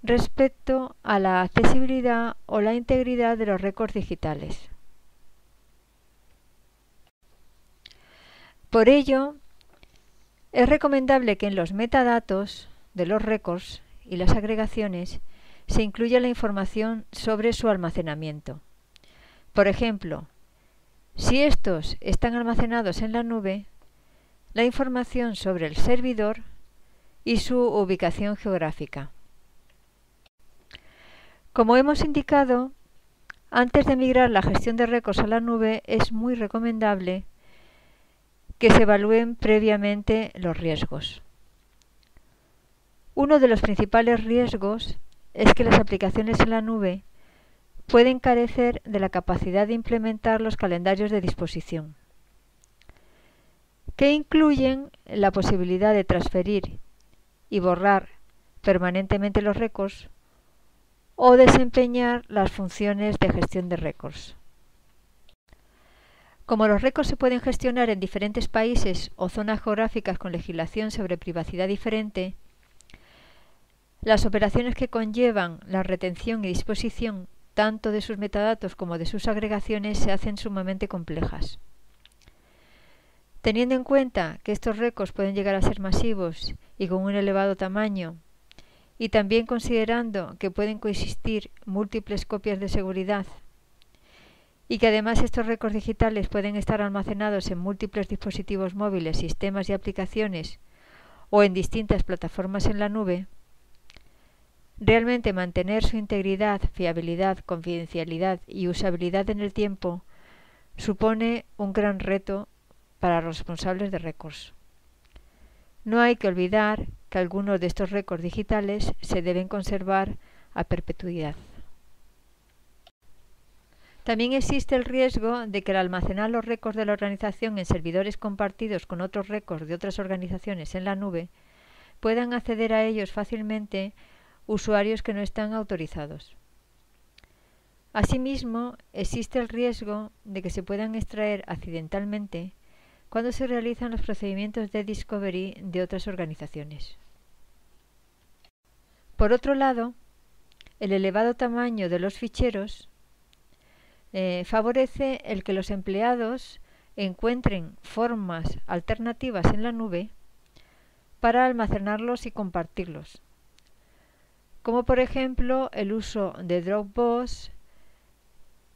Speaker 1: respecto a la accesibilidad o la integridad de los récords digitales. Por ello, es recomendable que en los metadatos de los récords y las agregaciones se incluya la información sobre su almacenamiento. Por ejemplo, si estos están almacenados en la nube, la información sobre el servidor y su ubicación geográfica. Como hemos indicado, antes de migrar la gestión de récords a la nube es muy recomendable que se evalúen previamente los riesgos. Uno de los principales riesgos es que las aplicaciones en la nube pueden carecer de la capacidad de implementar los calendarios de disposición, que incluyen la posibilidad de transferir y borrar permanentemente los récords o desempeñar las funciones de gestión de récords. Como los récords se pueden gestionar en diferentes países o zonas geográficas con legislación sobre privacidad diferente, las operaciones que conllevan la retención y disposición tanto de sus metadatos como de sus agregaciones se hacen sumamente complejas. Teniendo en cuenta que estos récords pueden llegar a ser masivos y con un elevado tamaño, y también considerando que pueden coexistir múltiples copias de seguridad, y que además estos récords digitales pueden estar almacenados en múltiples dispositivos móviles, sistemas y aplicaciones, o en distintas plataformas en la nube, realmente mantener su integridad, fiabilidad, confidencialidad y usabilidad en el tiempo supone un gran reto para los responsables de récords. No hay que olvidar que algunos de estos récords digitales se deben conservar a perpetuidad. También existe el riesgo de que al almacenar los récords de la organización en servidores compartidos con otros récords de otras organizaciones en la nube, puedan acceder a ellos fácilmente usuarios que no están autorizados. Asimismo, existe el riesgo de que se puedan extraer accidentalmente cuando se realizan los procedimientos de discovery de otras organizaciones. Por otro lado, el elevado tamaño de los ficheros favorece el que los empleados encuentren formas alternativas en la nube para almacenarlos y compartirlos, como por ejemplo el uso de Dropbox,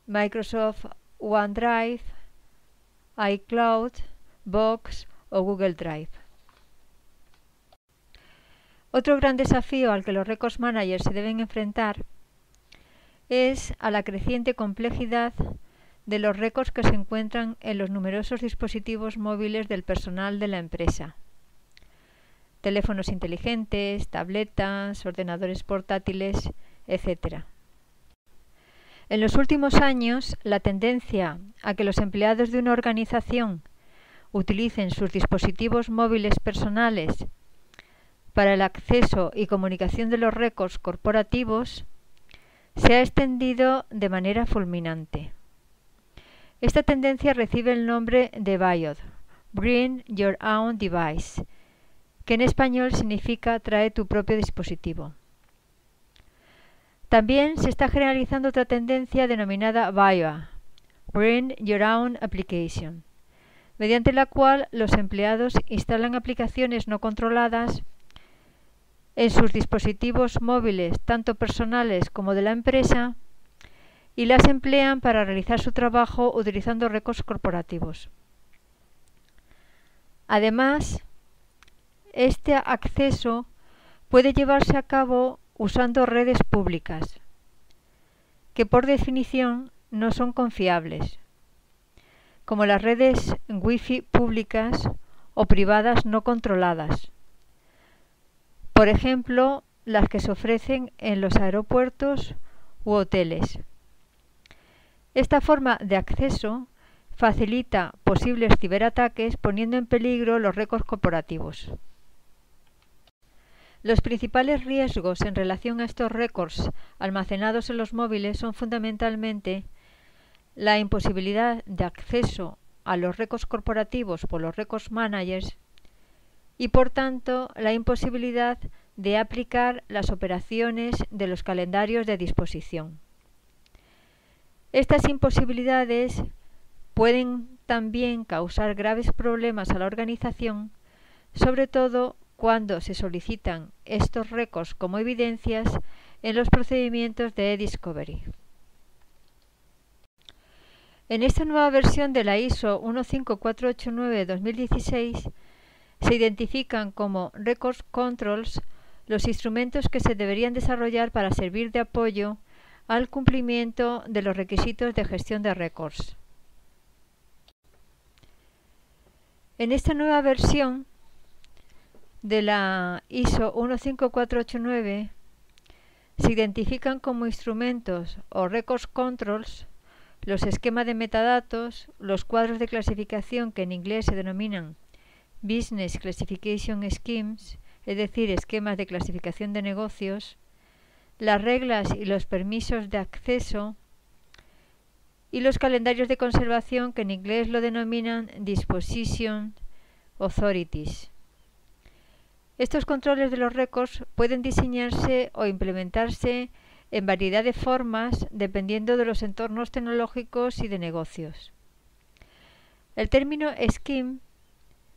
Speaker 1: Microsoft OneDrive, iCloud, Box o Google Drive. Otro gran desafío al que los records managers se deben enfrentar es a la creciente complejidad de los récords que se encuentran en los numerosos dispositivos móviles del personal de la empresa. Teléfonos inteligentes, tabletas, ordenadores portátiles, etc. En los últimos años, la tendencia a que los empleados de una organización utilicen sus dispositivos móviles personales para el acceso y comunicación de los récords corporativos se ha extendido de manera fulminante. Esta tendencia recibe el nombre de BYOD, Bring Your Own Device, que en español significa trae tu propio dispositivo. También se está generalizando otra tendencia denominada BYOA, Bring Your Own Application, mediante la cual los empleados instalan aplicaciones no controladas en sus dispositivos móviles, tanto personales como de la empresa, y las emplean para realizar su trabajo utilizando récords corporativos. Además, este acceso puede llevarse a cabo usando redes públicas, que por definición no son confiables, como las redes Wi-Fi públicas o privadas no controladas. Por ejemplo, las que se ofrecen en los aeropuertos u hoteles. Esta forma de acceso facilita posibles ciberataques poniendo en peligro los récords corporativos. Los principales riesgos en relación a estos récords almacenados en los móviles son fundamentalmente la imposibilidad de acceso a los récords corporativos por los records managers y, por tanto, la imposibilidad de aplicar las operaciones de los calendarios de disposición. Estas imposibilidades pueden también causar graves problemas a la organización, sobre todo cuando se solicitan estos récords como evidencias en los procedimientos de e-discovery. En esta nueva versión de la ISO 15489-2016 se identifican como Records Controls los instrumentos que se deberían desarrollar para servir de apoyo al cumplimiento de los requisitos de gestión de récords. En esta nueva versión de la ISO 15489 se identifican como instrumentos o Records Controls los esquemas de metadatos, los cuadros de clasificación que en inglés se denominan Business Classification Schemes, es decir, esquemas de clasificación de negocios, las reglas y los permisos de acceso y los calendarios de conservación que en inglés lo denominan Disposition Authorities. Estos controles de los récords pueden diseñarse o implementarse en variedad de formas dependiendo de los entornos tecnológicos y de negocios. El término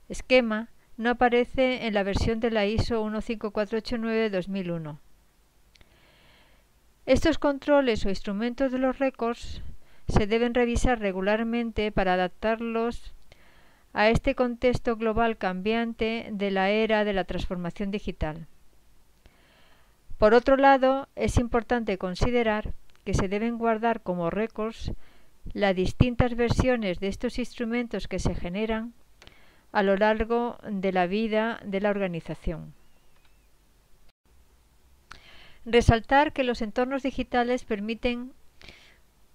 Speaker 1: esquema no aparece en la versión de la ISO 15489-2001. Estos controles o instrumentos de los récords se deben revisar regularmente para adaptarlos a este contexto global cambiante de la era de la transformación digital. Por otro lado, es importante considerar que se deben guardar como récords las distintas versiones de estos instrumentos que se generan a lo largo de la vida de la organización. Resaltar que los entornos digitales permiten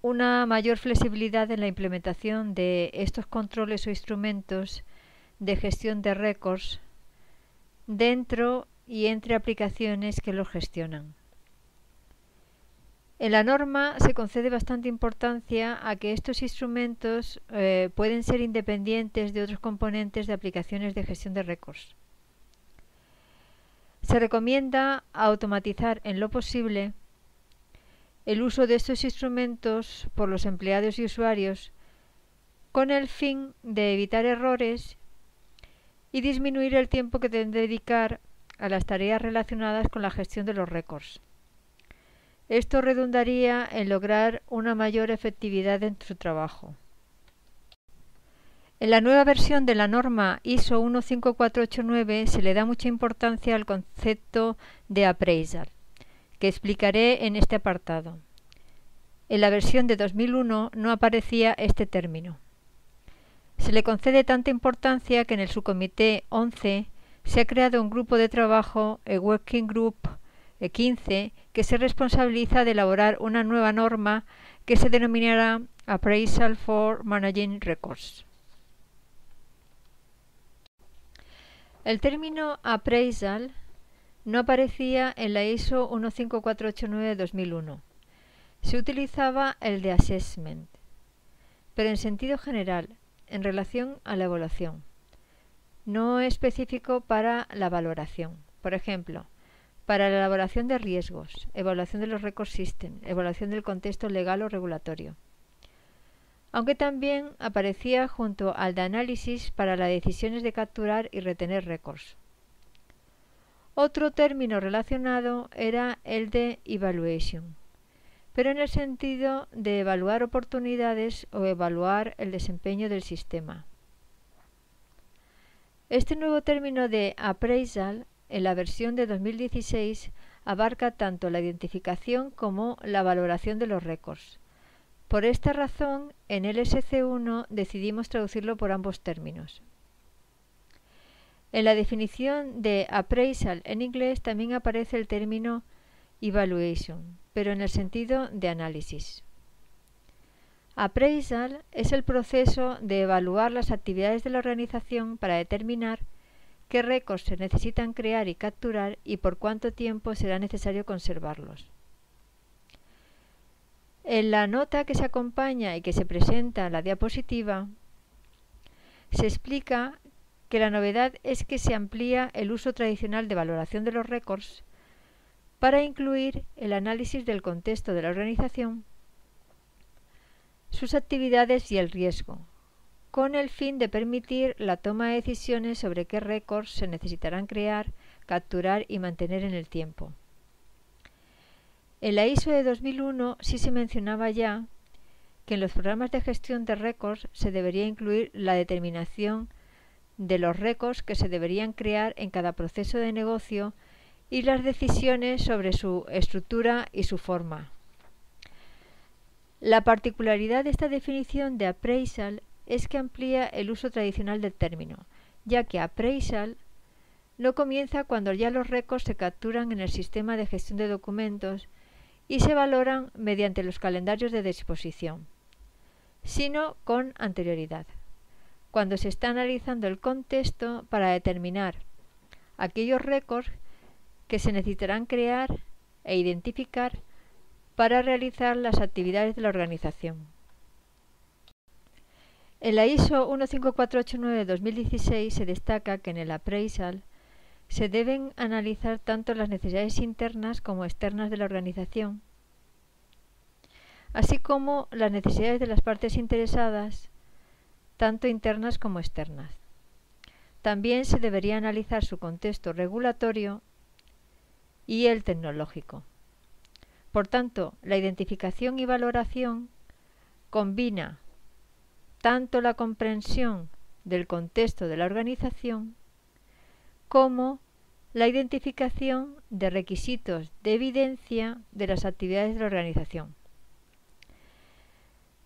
Speaker 1: una mayor flexibilidad en la implementación de estos controles o instrumentos de gestión de récords dentro y entre aplicaciones que los gestionan. En la norma se concede bastante importancia a que estos instrumentos pueden ser independientes de otros componentes de aplicaciones de gestión de récords. Se recomienda automatizar en lo posible el uso de estos instrumentos por los empleados y usuarios con el fin de evitar errores y disminuir el tiempo que deben dedicar a las tareas relacionadas con la gestión de los récords. Esto redundaría en lograr una mayor efectividad en su trabajo. En la nueva versión de la norma ISO 15489 se le da mucha importancia al concepto de appraisal, que explicaré en este apartado. En la versión de 2001 no aparecía este término. Se le concede tanta importancia que en el subcomité 11 se ha creado un grupo de trabajo, el Working Group 15, que se responsabiliza de elaborar una nueva norma que se denominará Appraisal for Managing Records. El término appraisal no aparecía en la ISO 15489-2001. Se utilizaba el de assessment, pero en sentido general, en relación a la evaluación, no específico para la valoración. Por ejemplo, para la elaboración de riesgos, evaluación de los record systems, evaluación del contexto legal o regulatorio. Aunque también aparecía junto al de análisis para las decisiones de capturar y retener récords. Otro término relacionado era el de evaluation, pero en el sentido de evaluar oportunidades o evaluar el desempeño del sistema. Este nuevo término de appraisal en la versión de 2016 abarca tanto la identificación como la valoración de los récords. Por esta razón, en el SC1 decidimos traducirlo por ambos términos. En la definición de appraisal en inglés también aparece el término evaluation, pero en el sentido de análisis. Appraisal es el proceso de evaluar las actividades de la organización para determinar qué récords se necesitan crear y capturar y por cuánto tiempo será necesario conservarlos. En la nota que se acompaña y que se presenta en la diapositiva, se explica que la novedad es que se amplía el uso tradicional de valoración de los récords para incluir el análisis del contexto de la organización, sus actividades y el riesgo, con el fin de permitir la toma de decisiones sobre qué récords se necesitarán crear, capturar y mantener en el tiempo. En la ISO de 2001 sí se mencionaba ya que en los programas de gestión de récords se debería incluir la determinación de los récords que se deberían crear en cada proceso de negocio y las decisiones sobre su estructura y su forma. La particularidad de esta definición de appraisal es que amplía el uso tradicional del término, ya que appraisal no comienza cuando ya los récords se capturan en el sistema de gestión de documentos y se valoran mediante los calendarios de disposición, sino con anterioridad, cuando se está analizando el contexto para determinar aquellos récords que se necesitarán crear e identificar para realizar las actividades de la organización. En la ISO 15489 de 2016 se destaca que en el appraisal se deben analizar tanto las necesidades internas como externas de la organización, así como las necesidades de las partes interesadas, tanto internas como externas. También se debería analizar su contexto regulatorio y el tecnológico. Por tanto, la identificación y valoración combina tanto la comprensión del contexto de la organización como la identificación de requisitos de evidencia de las actividades de la organización.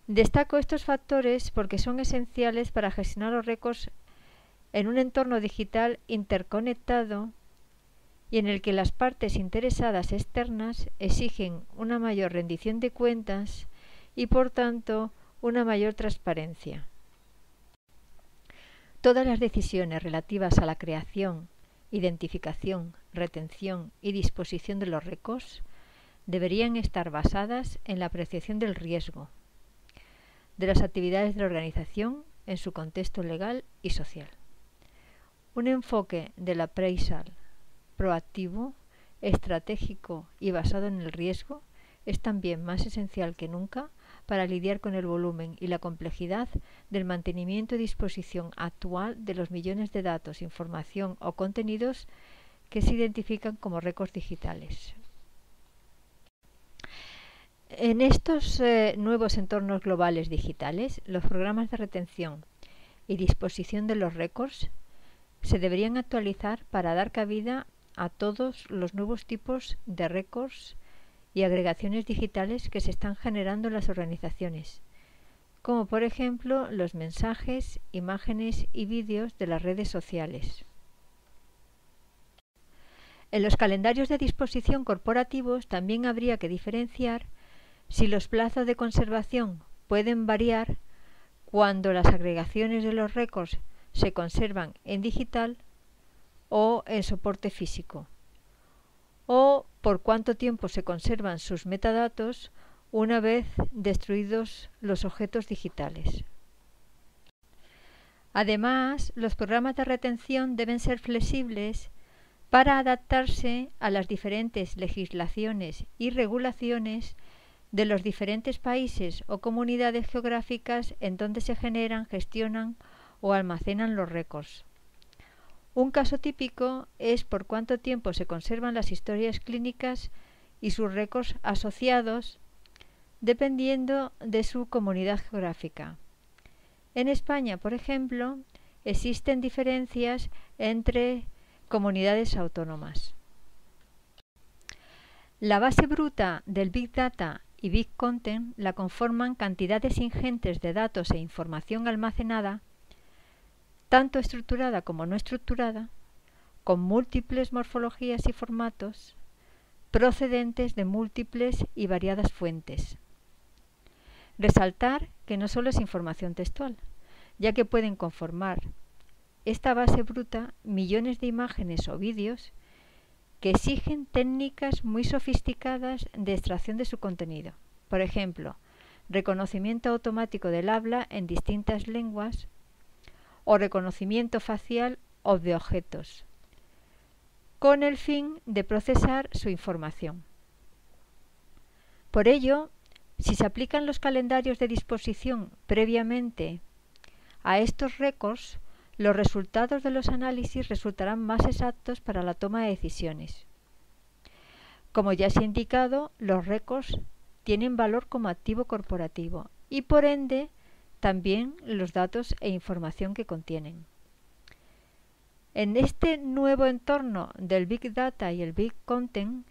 Speaker 1: Destaco estos factores porque son esenciales para gestionar los récords en un entorno digital interconectado y en el que las partes interesadas externas exigen una mayor rendición de cuentas y, por tanto, una mayor transparencia. Todas las decisiones relativas a la creación, identificación, retención y disposición de los récords deberían estar basadas en la apreciación del riesgo, de las actividades de la organización en su contexto legal y social. Un enfoque del appraisal proactivo, estratégico y basado en el riesgo es también más esencial que nunca para lidiar con el volumen y la complejidad del mantenimiento y disposición actual de los millones de datos, información o contenidos que se identifican como récords digitales. En estos nuevos entornos globales digitales, los programas de retención y disposición de los récords se deberían actualizar para dar cabida a todos los nuevos tipos de récords y agregaciones digitales que se están generando en las organizaciones, como por ejemplo los mensajes, imágenes y vídeos de las redes sociales. En los calendarios de disposición corporativos también habría que diferenciar si los plazos de conservación pueden variar cuando las agregaciones de los récords se conservan en digital o en soporte físico, o por cuánto tiempo se conservan sus metadatos una vez destruidos los objetos digitales. Además, los programas de retención deben ser flexibles para adaptarse a las diferentes legislaciones y regulaciones de los diferentes países o comunidades geográficas en donde se generan, gestionan o almacenan los récords. Un caso típico es por cuánto tiempo se conservan las historias clínicas y sus récords asociados, dependiendo de su comunidad geográfica. En España, por ejemplo, existen diferencias entre comunidades autónomas. La base bruta del Big Data y Big Content la conforman cantidades ingentes de datos e información almacenada, tanto estructurada como no estructurada, con múltiples morfologías y formatos, procedentes de múltiples y variadas fuentes. Resaltar que no solo es información textual, ya que pueden conformar esta base bruta millones de imágenes o vídeos que exigen técnicas muy sofisticadas de extracción de su contenido. Por ejemplo, reconocimiento automático del habla en distintas lenguas o reconocimiento facial o de objetos, con el fin de procesar su información. Por ello, si se aplican los calendarios de disposición previamente a estos récords, los resultados de los análisis resultarán más exactos para la toma de decisiones. Como ya se ha indicado, los récords tienen valor como activo corporativo y por ende también los datos e información que contienen. En este nuevo entorno del Big Data y el Big Content,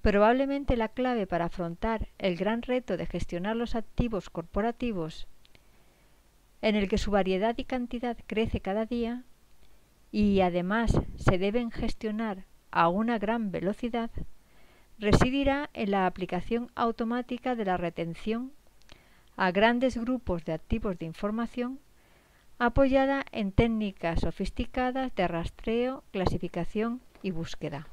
Speaker 1: probablemente la clave para afrontar el gran reto de gestionar los activos corporativos, en el que su variedad y cantidad crece cada día y además se deben gestionar a una gran velocidad, residirá en la aplicación automática de la retención a grandes grupos de activos de información apoyada en técnicas sofisticadas de rastreo, clasificación y búsqueda.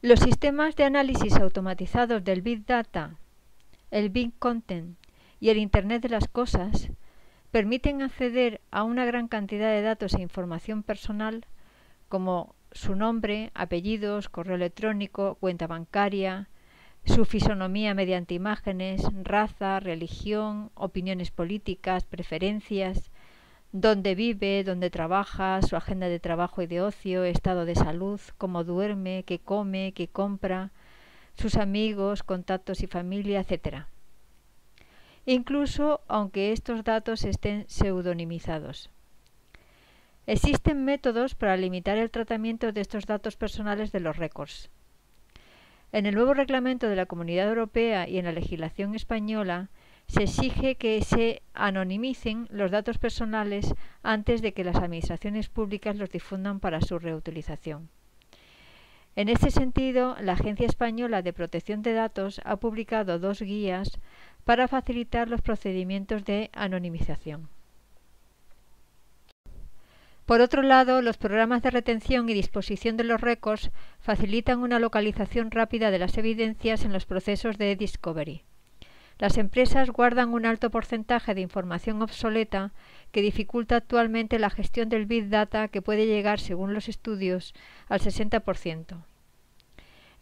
Speaker 1: Los sistemas de análisis automatizados del Big Data, el Big Content y el Internet de las Cosas permiten acceder a una gran cantidad de datos e información personal como su nombre, apellidos, correo electrónico, cuenta bancaria, su fisonomía mediante imágenes, raza, religión, opiniones políticas, preferencias, dónde vive, dónde trabaja, su agenda de trabajo y de ocio, estado de salud, cómo duerme, qué come, qué compra, sus amigos, contactos y familia, etc. Incluso aunque estos datos estén pseudonimizados. Existen métodos para limitar el tratamiento de estos datos personales de los récords. En el nuevo reglamento de la Comunidad Europea y en la legislación española se exige que se anonimicen los datos personales antes de que las administraciones públicas los difundan para su reutilización. En este sentido, la Agencia Española de Protección de Datos ha publicado 2 guías para facilitar los procedimientos de anonimización. Por otro lado, los programas de retención y disposición de los récords facilitan una localización rápida de las evidencias en los procesos de discovery. Las empresas guardan un alto porcentaje de información obsoleta que dificulta actualmente la gestión del Big Data, que puede llegar, según los estudios, al 60%.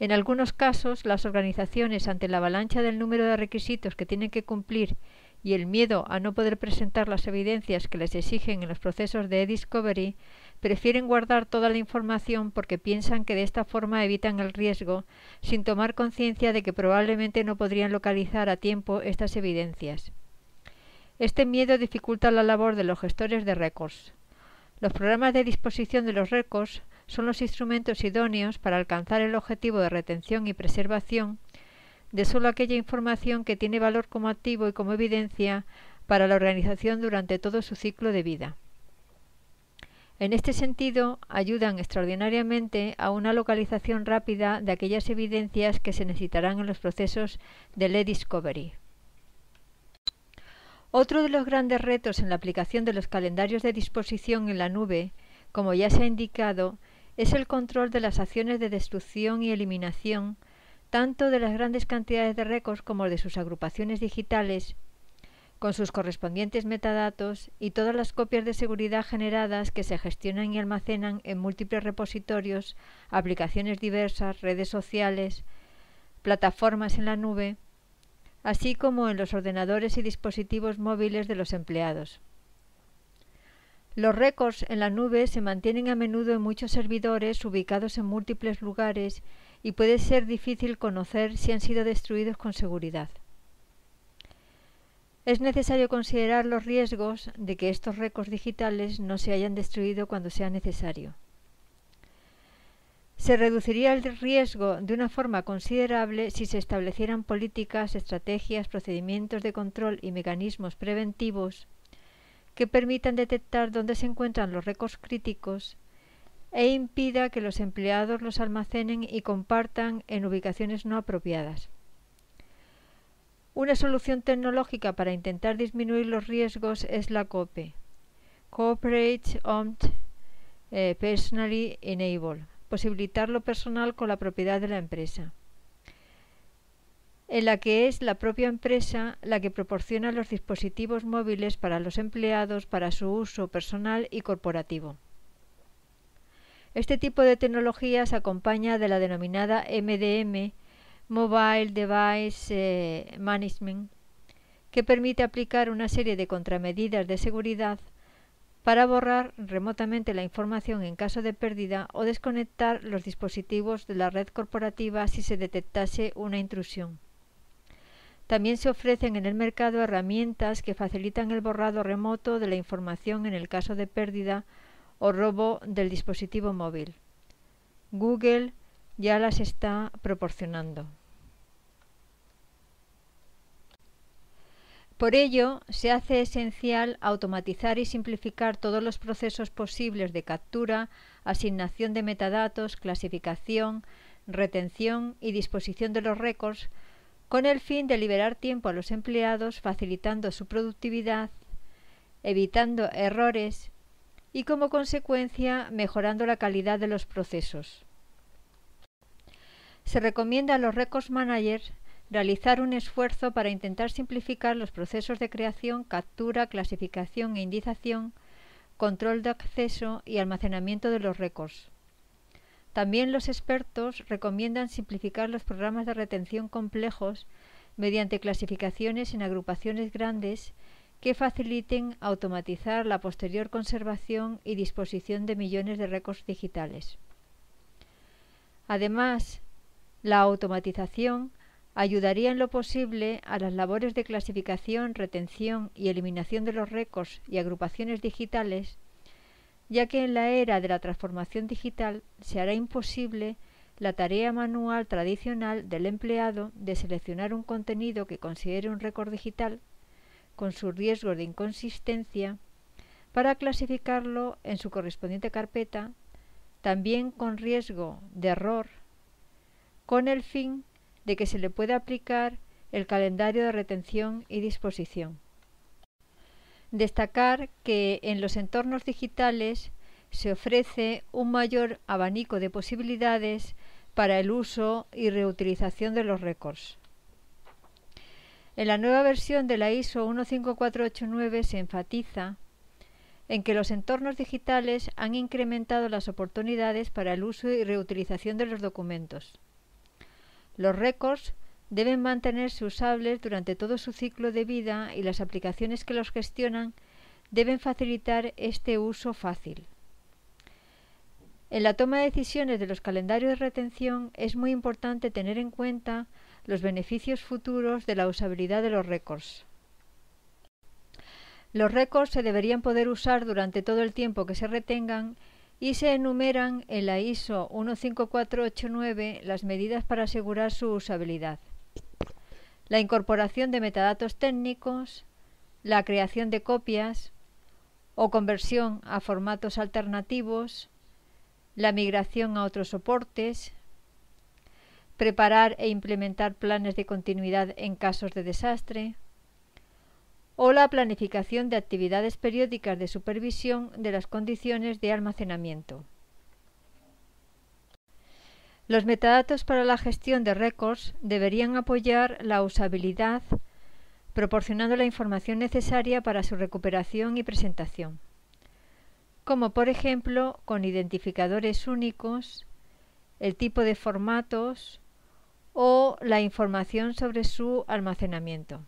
Speaker 1: En algunos casos, las organizaciones, ante la avalancha del número de requisitos que tienen que cumplir y el miedo a no poder presentar las evidencias que les exigen en los procesos de discovery, prefieren guardar toda la información porque piensan que de esta forma evitan el riesgo, sin tomar conciencia de que probablemente no podrían localizar a tiempo estas evidencias. Este miedo dificulta la labor de los gestores de récords. Los programas de disposición de los récords son los instrumentos idóneos para alcanzar el objetivo de retención y preservación de solo aquella información que tiene valor como activo y como evidencia para la organización durante todo su ciclo de vida. En este sentido, ayudan extraordinariamente a una localización rápida de aquellas evidencias que se necesitarán en los procesos de e-discovery. Otro de los grandes retos en la aplicación de los calendarios de disposición en la nube, como ya se ha indicado, es el control de las acciones de destrucción y eliminación, tanto de las grandes cantidades de récords como de sus agrupaciones digitales, con sus correspondientes metadatos y todas las copias de seguridad generadas que se gestionan y almacenan en múltiples repositorios, aplicaciones diversas, redes sociales, plataformas en la nube, así como en los ordenadores y dispositivos móviles de los empleados. Los récords en la nube se mantienen a menudo en muchos servidores ubicados en múltiples lugares y puede ser difícil conocer si han sido destruidos con seguridad. Es necesario considerar los riesgos de que estos récords digitales no se hayan destruido cuando sea necesario. Se reduciría el riesgo de una forma considerable si se establecieran políticas, estrategias, procedimientos de control y mecanismos preventivos que permitan detectar dónde se encuentran los récords críticos e impida que los empleados los almacenen y compartan en ubicaciones no apropiadas. Una solución tecnológica para intentar disminuir los riesgos es la COPE, Corporate Owned Personally Enabled, posibilitar lo personal con la propiedad de la empresa, en la que es la propia empresa la que proporciona los dispositivos móviles para los empleados para su uso personal y corporativo. Este tipo de tecnología se acompaña de la denominada MDM, Mobile Device Management, que permite aplicar una serie de contramedidas de seguridad para borrar remotamente la información en caso de pérdida o desconectar los dispositivos de la red corporativa si se detectase una intrusión. También se ofrecen en el mercado herramientas que facilitan el borrado remoto de la información en el caso de pérdida o robo del dispositivo móvil. Google ya las está proporcionando. Por ello, se hace esencial automatizar y simplificar todos los procesos posibles de captura, asignación de metadatos, clasificación, retención y disposición de los récords, con el fin de liberar tiempo a los empleados, facilitando su productividad, evitando errores y, como consecuencia, mejorando la calidad de los procesos. Se recomienda a los Records Managers realizar un esfuerzo para intentar simplificar los procesos de creación, captura, clasificación e indización, control de acceso y almacenamiento de los récords. También los expertos recomiendan simplificar los programas de retención complejos mediante clasificaciones en agrupaciones grandes que faciliten automatizar la posterior conservación y disposición de millones de récords digitales. Además, la automatización ayudaría en lo posible a las labores de clasificación, retención y eliminación de los récords y agrupaciones digitales, ya que en la era de la transformación digital se hará imposible la tarea manual tradicional del empleado de seleccionar un contenido que considere un récord digital, con su riesgo de inconsistencia, para clasificarlo en su correspondiente carpeta, también con riesgo de error, con el fin de que se le pueda aplicar el calendario de retención y disposición. Destacar que en los entornos digitales se ofrece un mayor abanico de posibilidades para el uso y reutilización de los récords. En la nueva versión de la ISO 15489 se enfatiza en que los entornos digitales han incrementado las oportunidades para el uso y reutilización de los documentos. Los récords deben mantenerse usables durante todo su ciclo de vida y las aplicaciones que los gestionan deben facilitar este uso fácil. En la toma de decisiones de los calendarios de retención es muy importante tener en cuenta los beneficios futuros de la usabilidad de los récords. Los récords se deberían poder usar durante todo el tiempo que se retengan y se enumeran en la ISO 15489 las medidas para asegurar su usabilidad. La incorporación de metadatos técnicos, la creación de copias o conversión a formatos alternativos, la migración a otros soportes, preparar e implementar planes de continuidad en casos de desastre, o la planificación de actividades periódicas de supervisión de las condiciones de almacenamiento. Los metadatos para la gestión de récords deberían apoyar la usabilidad, proporcionando la información necesaria para su recuperación y presentación, como por ejemplo con identificadores únicos, el tipo de formatos o la información sobre su almacenamiento.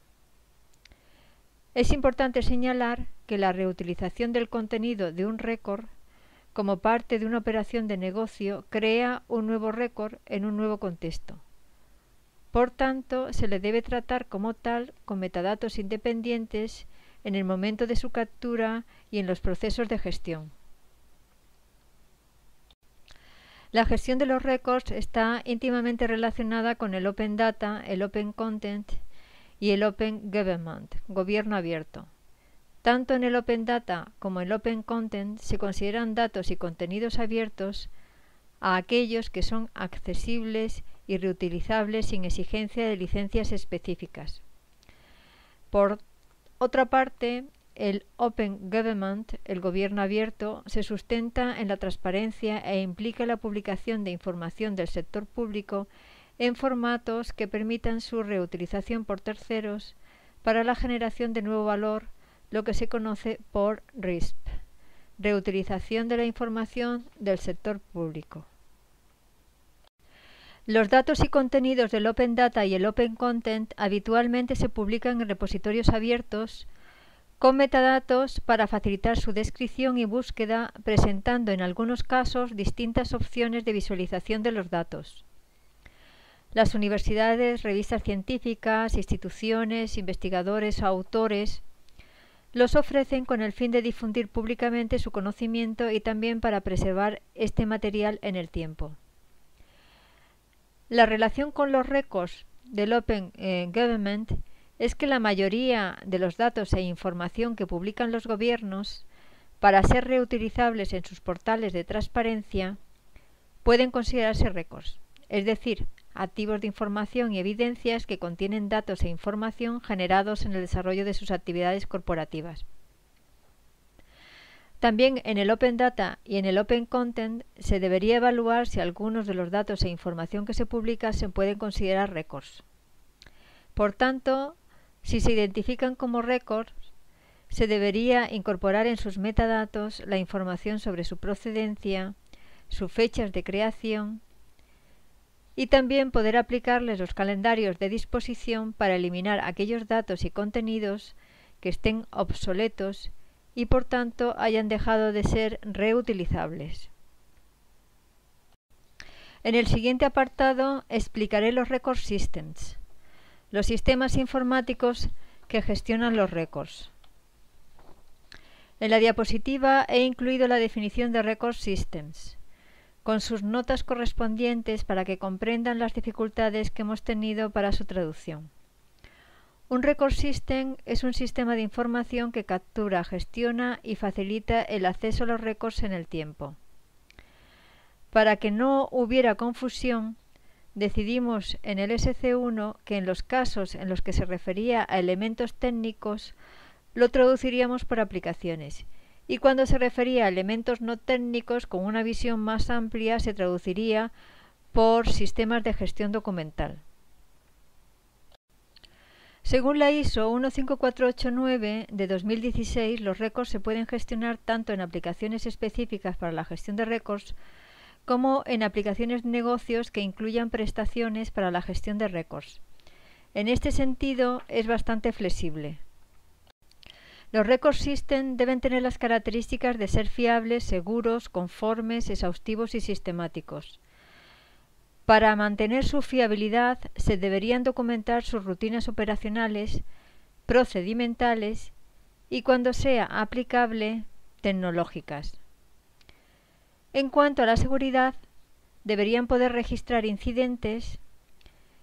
Speaker 1: Es importante señalar que la reutilización del contenido de un récord como parte de una operación de negocio crea un nuevo récord en un nuevo contexto. Por tanto, se le debe tratar como tal con metadatos independientes en el momento de su captura y en los procesos de gestión. La gestión de los récords está íntimamente relacionada con el Open Data, el Open Content y el Open Government, gobierno abierto. Tanto en el Open Data como en el Open Content se consideran datos y contenidos abiertos a aquellos que son accesibles y reutilizables sin exigencia de licencias específicas. Por otra parte, el Open Government, el gobierno abierto, se sustenta en la transparencia e implica la publicación de información del sector público en formatos que permitan su reutilización por terceros para la generación de nuevo valor, lo que se conoce por RISP, reutilización de la información del sector público. Los datos y contenidos del Open Data y el Open Content habitualmente se publican en repositorios abiertos con metadatos para facilitar su descripción y búsqueda, presentando en algunos casos distintas opciones de visualización de los datos. Las universidades, revistas científicas, instituciones, investigadores o autores los ofrecen con el fin de difundir públicamente su conocimiento y también para preservar este material en el tiempo. La relación con los récords del Open Government es que la mayoría de los datos e información que publican los gobiernos, para ser reutilizables en sus portales de transparencia, pueden considerarse récords, es decir, activos de información y evidencias que contienen datos e información generados en el desarrollo de sus actividades corporativas. También en el Open Data y en el Open Content se debería evaluar si algunos de los datos e información que se publica se pueden considerar récords. Por tanto, si se identifican como récords, se debería incorporar en sus metadatos la información sobre su procedencia, sus fechas de creación y también poder aplicarles los calendarios de disposición para eliminar aquellos datos y contenidos que estén obsoletos y por tanto hayan dejado de ser reutilizables. En el siguiente apartado explicaré los record systems, los sistemas informáticos que gestionan los récords. En la diapositiva he incluido la definición de record systems, con sus notas correspondientes para que comprendan las dificultades que hemos tenido para su traducción. Un record system es un sistema de información que captura, gestiona y facilita el acceso a los récords en el tiempo. Para que no hubiera confusión, decidimos en el SC1 que en los casos en los que se refería a elementos técnicos lo traduciríamos por aplicaciones y cuando se refería a elementos no técnicos con una visión más amplia se traduciría por sistemas de gestión documental. Según la ISO 15489 de 2016, los récords se pueden gestionar tanto en aplicaciones específicas para la gestión de récords como en aplicaciones de negocios que incluyan prestaciones para la gestión de récords. En este sentido, es bastante flexible. Los record systems deben tener las características de ser fiables, seguros, conformes, exhaustivos y sistemáticos. Para mantener su fiabilidad, se deberían documentar sus rutinas operacionales, procedimentales y, cuando sea aplicable, tecnológicas. En cuanto a la seguridad, deberían poder registrar incidentes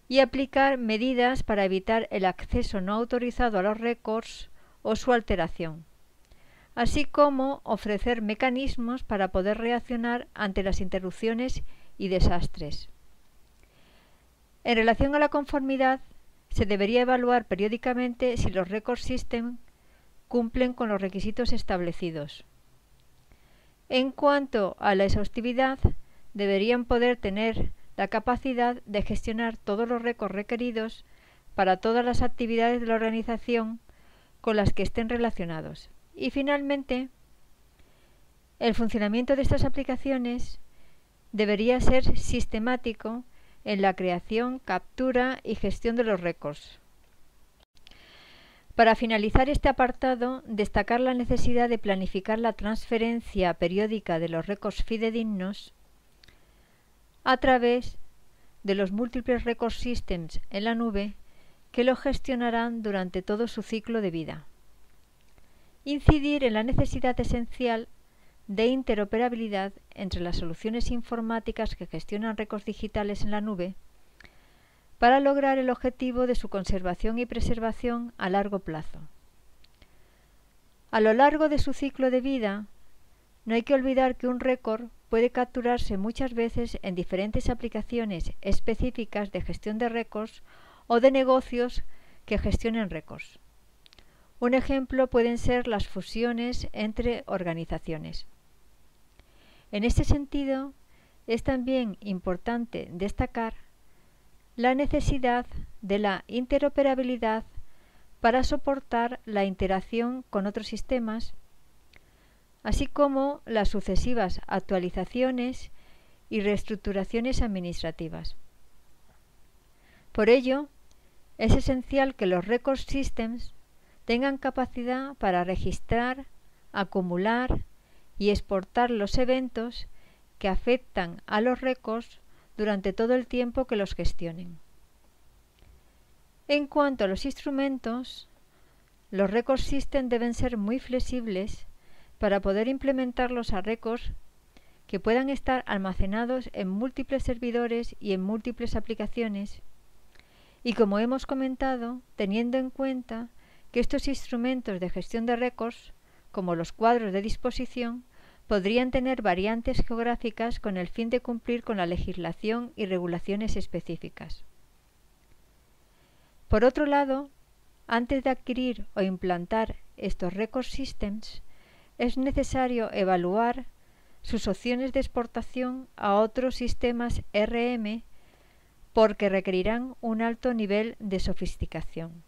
Speaker 1: y aplicar medidas para evitar el acceso no autorizado a los récords o su alteración, así como ofrecer mecanismos para poder reaccionar ante las interrupciones y desastres. En relación a la conformidad, se debería evaluar periódicamente si los record systems cumplen con los requisitos establecidos. En cuanto a la exhaustividad, deberían poder tener la capacidad de gestionar todos los récords requeridos para todas las actividades de la organización con las que estén relacionados. Y finalmente, el funcionamiento de estas aplicaciones debería ser sistemático en la creación, captura y gestión de los récords. Para finalizar este apartado, destacar la necesidad de planificar la transferencia periódica de los récords fidedignos a través de los múltiples record systems en la nube que lo gestionarán durante todo su ciclo de vida. Incidir en la necesidad esencial de interoperabilidad entre las soluciones informáticas que gestionan récords digitales en la nube para lograr el objetivo de su conservación y preservación a largo plazo. A lo largo de su ciclo de vida, no hay que olvidar que un récord puede capturarse muchas veces en diferentes aplicaciones específicas de gestión de récords o de negocios que gestionen récords. Un ejemplo pueden ser las fusiones entre organizaciones. En este sentido, es también importante destacar la necesidad de la interoperabilidad para soportar la interacción con otros sistemas, así como las sucesivas actualizaciones y reestructuraciones administrativas. Por ello, es esencial que los record systems tengan capacidad para registrar, acumular y exportar los eventos que afectan a los récords durante todo el tiempo que los gestionen. En cuanto a los instrumentos, los record systems deben ser muy flexibles para poder implementarlos a récords que puedan estar almacenados en múltiples servidores y en múltiples aplicaciones, y como hemos comentado, teniendo en cuenta que estos instrumentos de gestión de récords, como los cuadros de disposición, podrían tener variantes geográficas con el fin de cumplir con la legislación y regulaciones específicas. Por otro lado, antes de adquirir o implantar estos record systems, es necesario evaluar sus opciones de exportación a otros sistemas RM porque requerirán un alto nivel de sofisticación.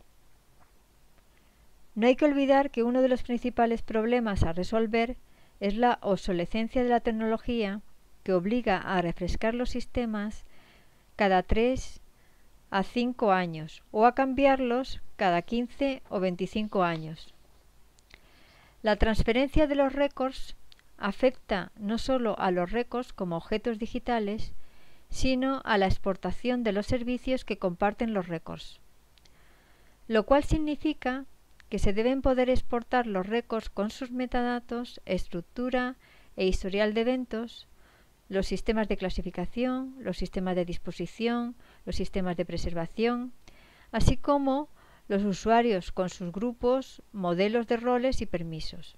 Speaker 1: No hay que olvidar que uno de los principales problemas a resolver es la obsolescencia de la tecnología, que obliga a refrescar los sistemas cada 3 a 5 años o a cambiarlos cada 15 o 25 años. La transferencia de los récords afecta no solo a los récords como objetos digitales, sino a la exportación de los servicios que comparten los récords, lo cual significa que se deben poder exportar los récords con sus metadatos, estructura e historial de eventos, los sistemas de clasificación, los sistemas de disposición, los sistemas de preservación, así como los usuarios con sus grupos, modelos de roles y permisos.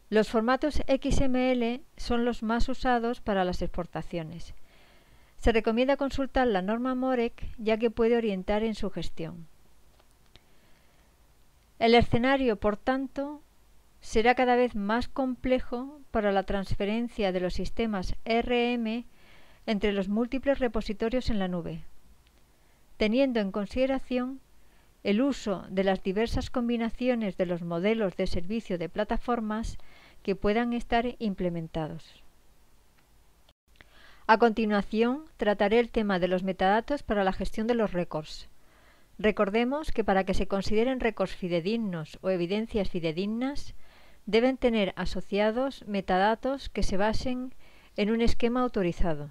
Speaker 1: Los formatos XML son los más usados para las exportaciones. Se recomienda consultar la norma MOREC, ya que puede orientar en su gestión. El escenario, por tanto, será cada vez más complejo para la transferencia de los sistemas RM entre los múltiples repositorios en la nube, teniendo en consideración el uso de las diversas combinaciones de los modelos de servicio de plataformas que puedan estar implementados. A continuación, trataré el tema de los metadatos para la gestión de los récords. Recordemos que para que se consideren récords fidedignos o evidencias fidedignas, deben tener asociados metadatos que se basen en un esquema autorizado.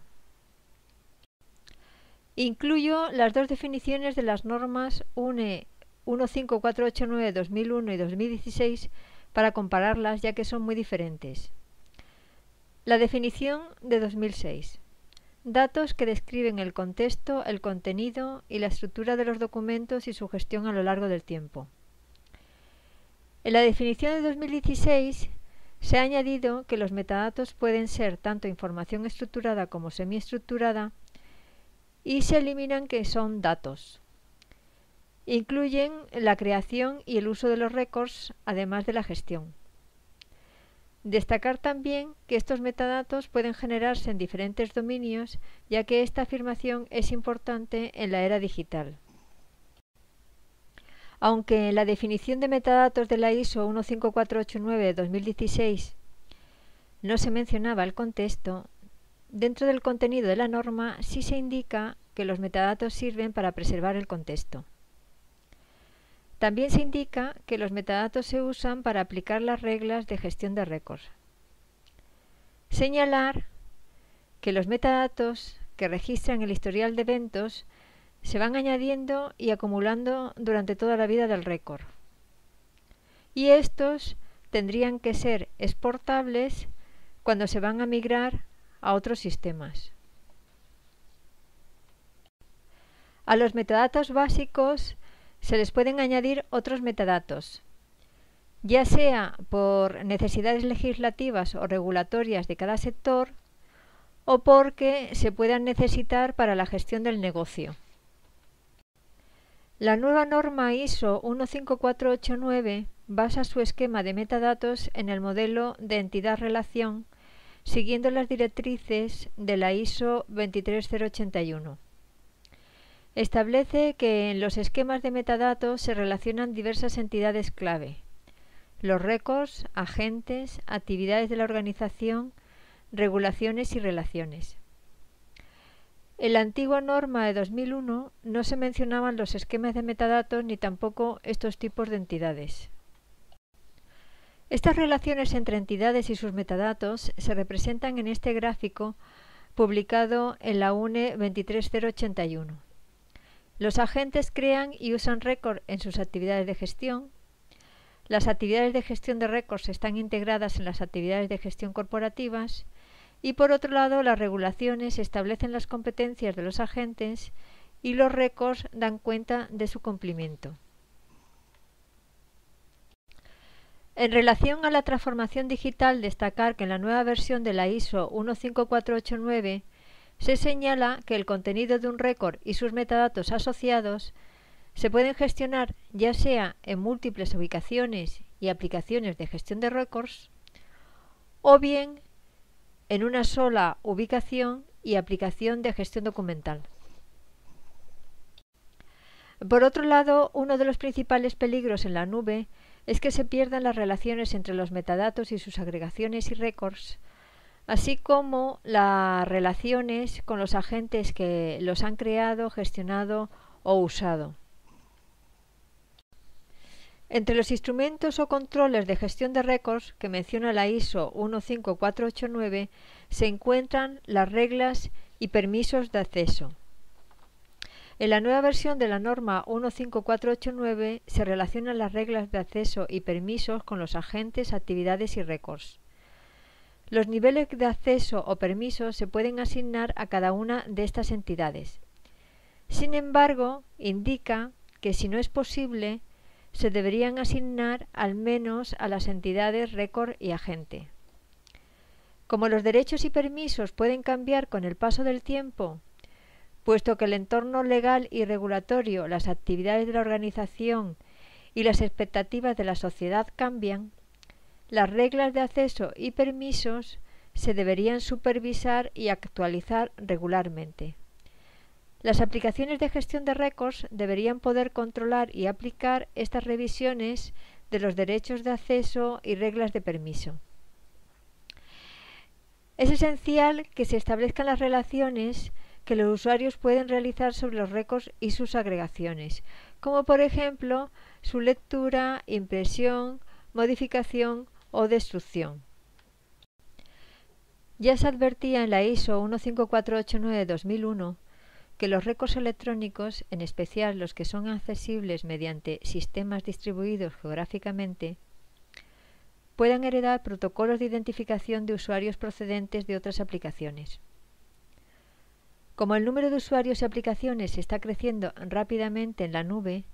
Speaker 1: Incluyo las dos definiciones de las normas UNE 15489-2001 y 2016 para compararlas, ya que son muy diferentes. La definición de 2006. Datos que describen el contexto, el contenido y la estructura de los documentos y su gestión a lo largo del tiempo. En la definición de 2016 se ha añadido que los metadatos pueden ser tanto información estructurada como semiestructurada y se eliminan que son datos. Incluyen la creación y el uso de los récords, además de la gestión. Destacar también que estos metadatos pueden generarse en diferentes dominios, ya que esta afirmación es importante en la era digital. Aunque en la definición de metadatos de la ISO 15489-2016 no se mencionaba el contexto, dentro del contenido de la norma sí se indica que los metadatos sirven para preservar el contexto. También se indica que los metadatos se usan para aplicar las reglas de gestión de récords. Señalar que los metadatos que registran el historial de eventos se van añadiendo y acumulando durante toda la vida del récord. Y estos tendrían que ser exportables cuando se van a migrar a otros sistemas. A los metadatos básicos se les pueden añadir otros metadatos, ya sea por necesidades legislativas o regulatorias de cada sector o porque se puedan necesitar para la gestión del negocio. La nueva norma ISO 15489 basa su esquema de metadatos en el modelo de entidad-relación, siguiendo las directrices de la ISO 23081. Establece que en los esquemas de metadatos se relacionan diversas entidades clave: los récords, agentes, actividades de la organización, regulaciones y relaciones. En la antigua norma de 2001 no se mencionaban los esquemas de metadatos ni tampoco estos tipos de entidades. Estas relaciones entre entidades y sus metadatos se representan en este gráfico publicado en la UNE 23081. Los agentes crean y usan récords en sus actividades de gestión. Las actividades de gestión de récords están integradas en las actividades de gestión corporativas. Y por otro lado, las regulaciones establecen las competencias de los agentes y los récords dan cuenta de su cumplimiento. En relación a la transformación digital, destacar que en la nueva versión de la ISO 15489 se señala que el contenido de un récord y sus metadatos asociados se pueden gestionar ya sea en múltiples ubicaciones y aplicaciones de gestión de récords, o bien en una sola ubicación y aplicación de gestión documental. Por otro lado, uno de los principales peligros en la nube es que se pierdan las relaciones entre los metadatos y sus agregaciones y récords, así como las relaciones con los agentes que los han creado, gestionado o usado. Entre los instrumentos o controles de gestión de récords que menciona la ISO 15489 se encuentran las reglas y permisos de acceso. En la nueva versión de la norma 15489 se relacionan las reglas de acceso y permisos con los agentes, actividades y récords. Los niveles de acceso o permisos se pueden asignar a cada una de estas entidades. Sin embargo, indica que si no es posible, se deberían asignar al menos a las entidades récord y agente. Como los derechos y permisos pueden cambiar con el paso del tiempo, puesto que el entorno legal y regulatorio, las actividades de la organización y las expectativas de la sociedad cambian, las reglas de acceso y permisos se deberían supervisar y actualizar regularmente. Las aplicaciones de gestión de récords deberían poder controlar y aplicar estas revisiones de los derechos de acceso y reglas de permiso. Es esencial que se establezcan las relaciones que los usuarios pueden realizar sobre los récords y sus agregaciones, como por ejemplo su lectura, impresión, modificación o destrucción. Ya se advertía en la ISO 15489-2001 que los récords electrónicos, en especial los que son accesibles mediante sistemas distribuidos geográficamente, puedan heredar protocolos de identificación de usuarios procedentes de otras aplicaciones. Como el número de usuarios y aplicaciones está creciendo rápidamente en la nube,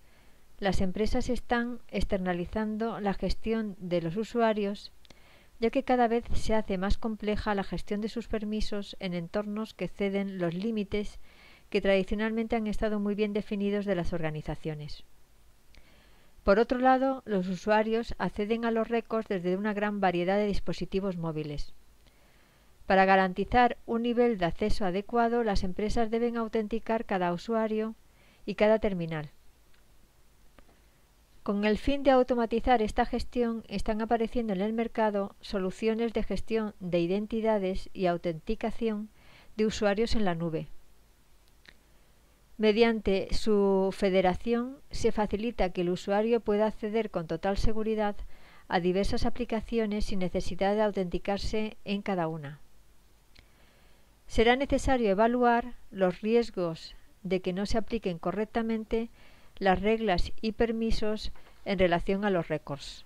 Speaker 1: las empresas están externalizando la gestión de los usuarios, ya que cada vez se hace más compleja la gestión de sus permisos en entornos que exceden los límites que tradicionalmente han estado muy bien definidos de las organizaciones. Por otro lado, los usuarios acceden a los récords desde una gran variedad de dispositivos móviles. Para garantizar un nivel de acceso adecuado, las empresas deben autenticar cada usuario y cada terminal. Con el fin de automatizar esta gestión, están apareciendo en el mercado soluciones de gestión de identidades y autenticación de usuarios en la nube. Mediante su federación se facilita que el usuario pueda acceder con total seguridad a diversas aplicaciones sin necesidad de autenticarse en cada una. Será necesario evaluar los riesgos de que no se apliquen correctamente las reglas y permisos en relación a los récords.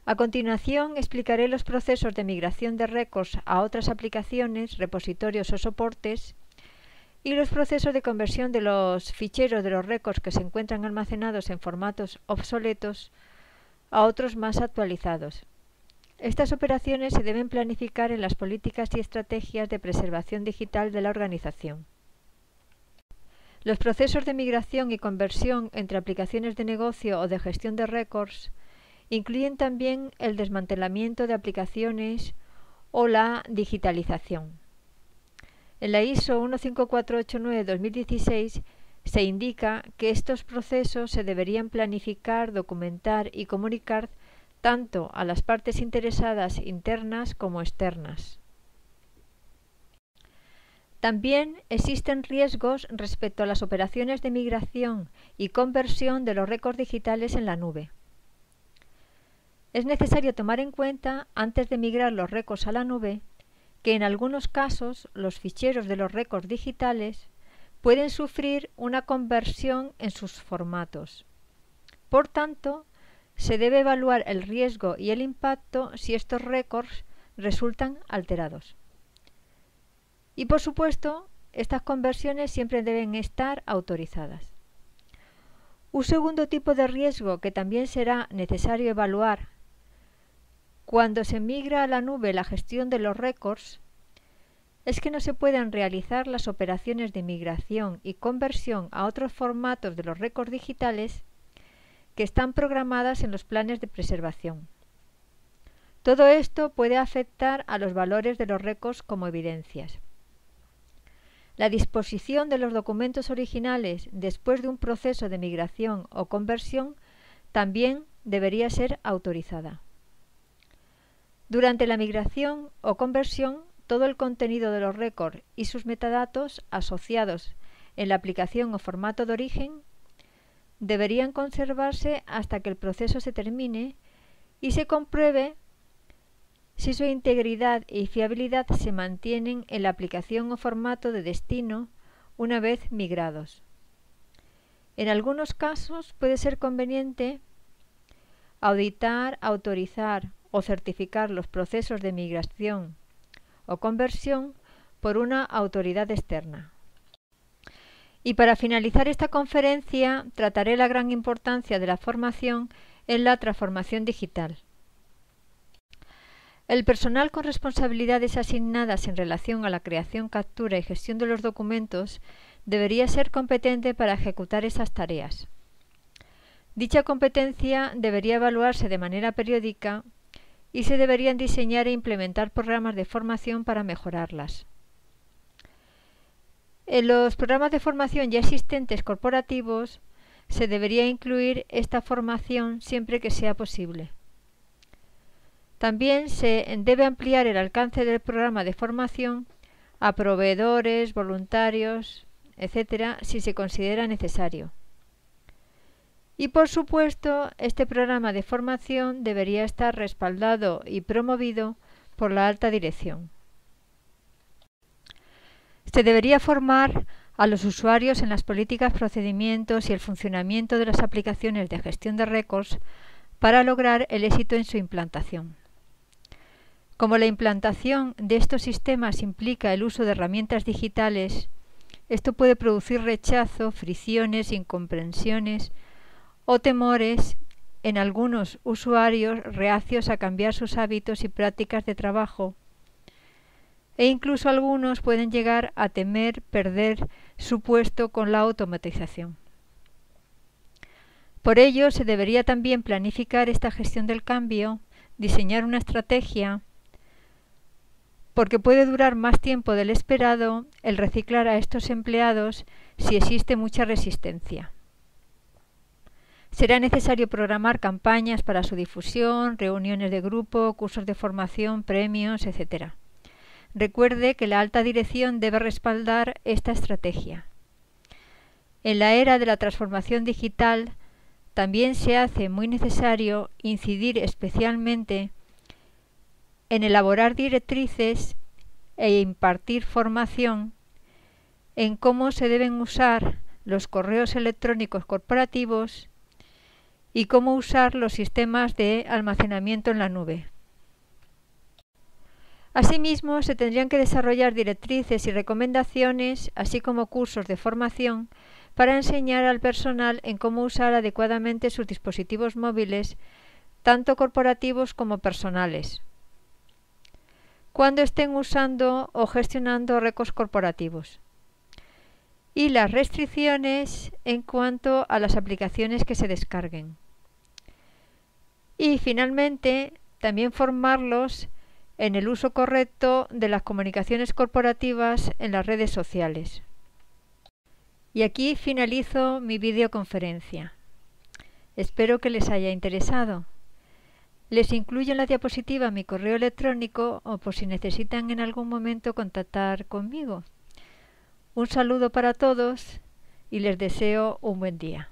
Speaker 1: A continuación explicaré los procesos de migración de récords a otras aplicaciones, repositorios o soportes y los procesos de conversión de los ficheros de los récords que se encuentran almacenados en formatos obsoletos a otros más actualizados. Estas operaciones se deben planificar en las políticas y estrategias de preservación digital de la organización. Los procesos de migración y conversión entre aplicaciones de negocio o de gestión de récords incluyen también el desmantelamiento de aplicaciones o la digitalización. En la ISO 15489-2016 se indica que estos procesos se deberían planificar, documentar y comunicar tanto a las partes interesadas internas como externas. También existen riesgos respecto a las operaciones de migración y conversión de los récords digitales en la nube. Es necesario tomar en cuenta, antes de migrar los récords a la nube, que en algunos casos los ficheros de los récords digitales pueden sufrir una conversión en sus formatos. Por tanto, se debe evaluar el riesgo y el impacto si estos récords resultan alterados. Y por supuesto, estas conversiones siempre deben estar autorizadas. Un segundo tipo de riesgo que también será necesario evaluar cuando se migra a la nube la gestión de los récords es que no se puedan realizar las operaciones de migración y conversión a otros formatos de los récords digitales que están programadas en los planes de preservación. Todo esto puede afectar a los valores de los récords como evidencias. La disposición de los documentos originales después de un proceso de migración o conversión también debería ser autorizada. Durante la migración o conversión, todo el contenido de los récords y sus metadatos asociados en la aplicación o formato de origen deberían conservarse hasta que el proceso se termine y se compruebe si su integridad y fiabilidad se mantienen en la aplicación o formato de destino una vez migrados. En algunos casos puede ser conveniente auditar, autorizar o certificar los procesos de migración o conversión por una autoridad externa. Y para finalizar esta conferencia trataré la gran importancia de la formación en la transformación digital. El personal con responsabilidades asignadas en relación a la creación, captura y gestión de los documentos debería ser competente para ejecutar esas tareas. Dicha competencia debería evaluarse de manera periódica y se deberían diseñar e implementar programas de formación para mejorarlas. En los programas de formación ya existentes corporativos se debería incluir esta formación siempre que sea posible. También se debe ampliar el alcance del programa de formación a proveedores, voluntarios, etc., si se considera necesario. Y por supuesto, este programa de formación debería estar respaldado y promovido por la alta dirección. Se debería formar a los usuarios en las políticas, procedimientos y el funcionamiento de las aplicaciones de gestión de récords para lograr el éxito en su implantación. Como la implantación de estos sistemas implica el uso de herramientas digitales, esto puede producir rechazo, fricciones, incomprensiones o temores en algunos usuarios reacios a cambiar sus hábitos y prácticas de trabajo, e incluso algunos pueden llegar a temer perder su puesto con la automatización. Por ello, se debería también planificar esta gestión del cambio, diseñar una estrategia, porque puede durar más tiempo del esperado el reciclar a estos empleados si existe mucha resistencia. Será necesario programar campañas para su difusión, reuniones de grupo, cursos de formación, premios, etc. Recuerde que la alta dirección debe respaldar esta estrategia. En la era de la transformación digital, también se hace muy necesario incidir especialmente en elaborar directrices e impartir formación en cómo se deben usar los correos electrónicos corporativos y cómo usar los sistemas de almacenamiento en la nube. Asimismo, se tendrían que desarrollar directrices y recomendaciones, así como cursos de formación, para enseñar al personal en cómo usar adecuadamente sus dispositivos móviles, tanto corporativos como personales, cuando estén usando o gestionando récords corporativos. y las restricciones en cuanto a las aplicaciones que se descarguen. Y finalmente, también formarlos en el uso correcto de las comunicaciones corporativas en las redes sociales. Y aquí finalizo mi videoconferencia. Espero que les haya interesado. Les incluyo en la diapositiva mi correo electrónico o por si necesitan en algún momento contactar conmigo. Un saludo para todos y les deseo un buen día.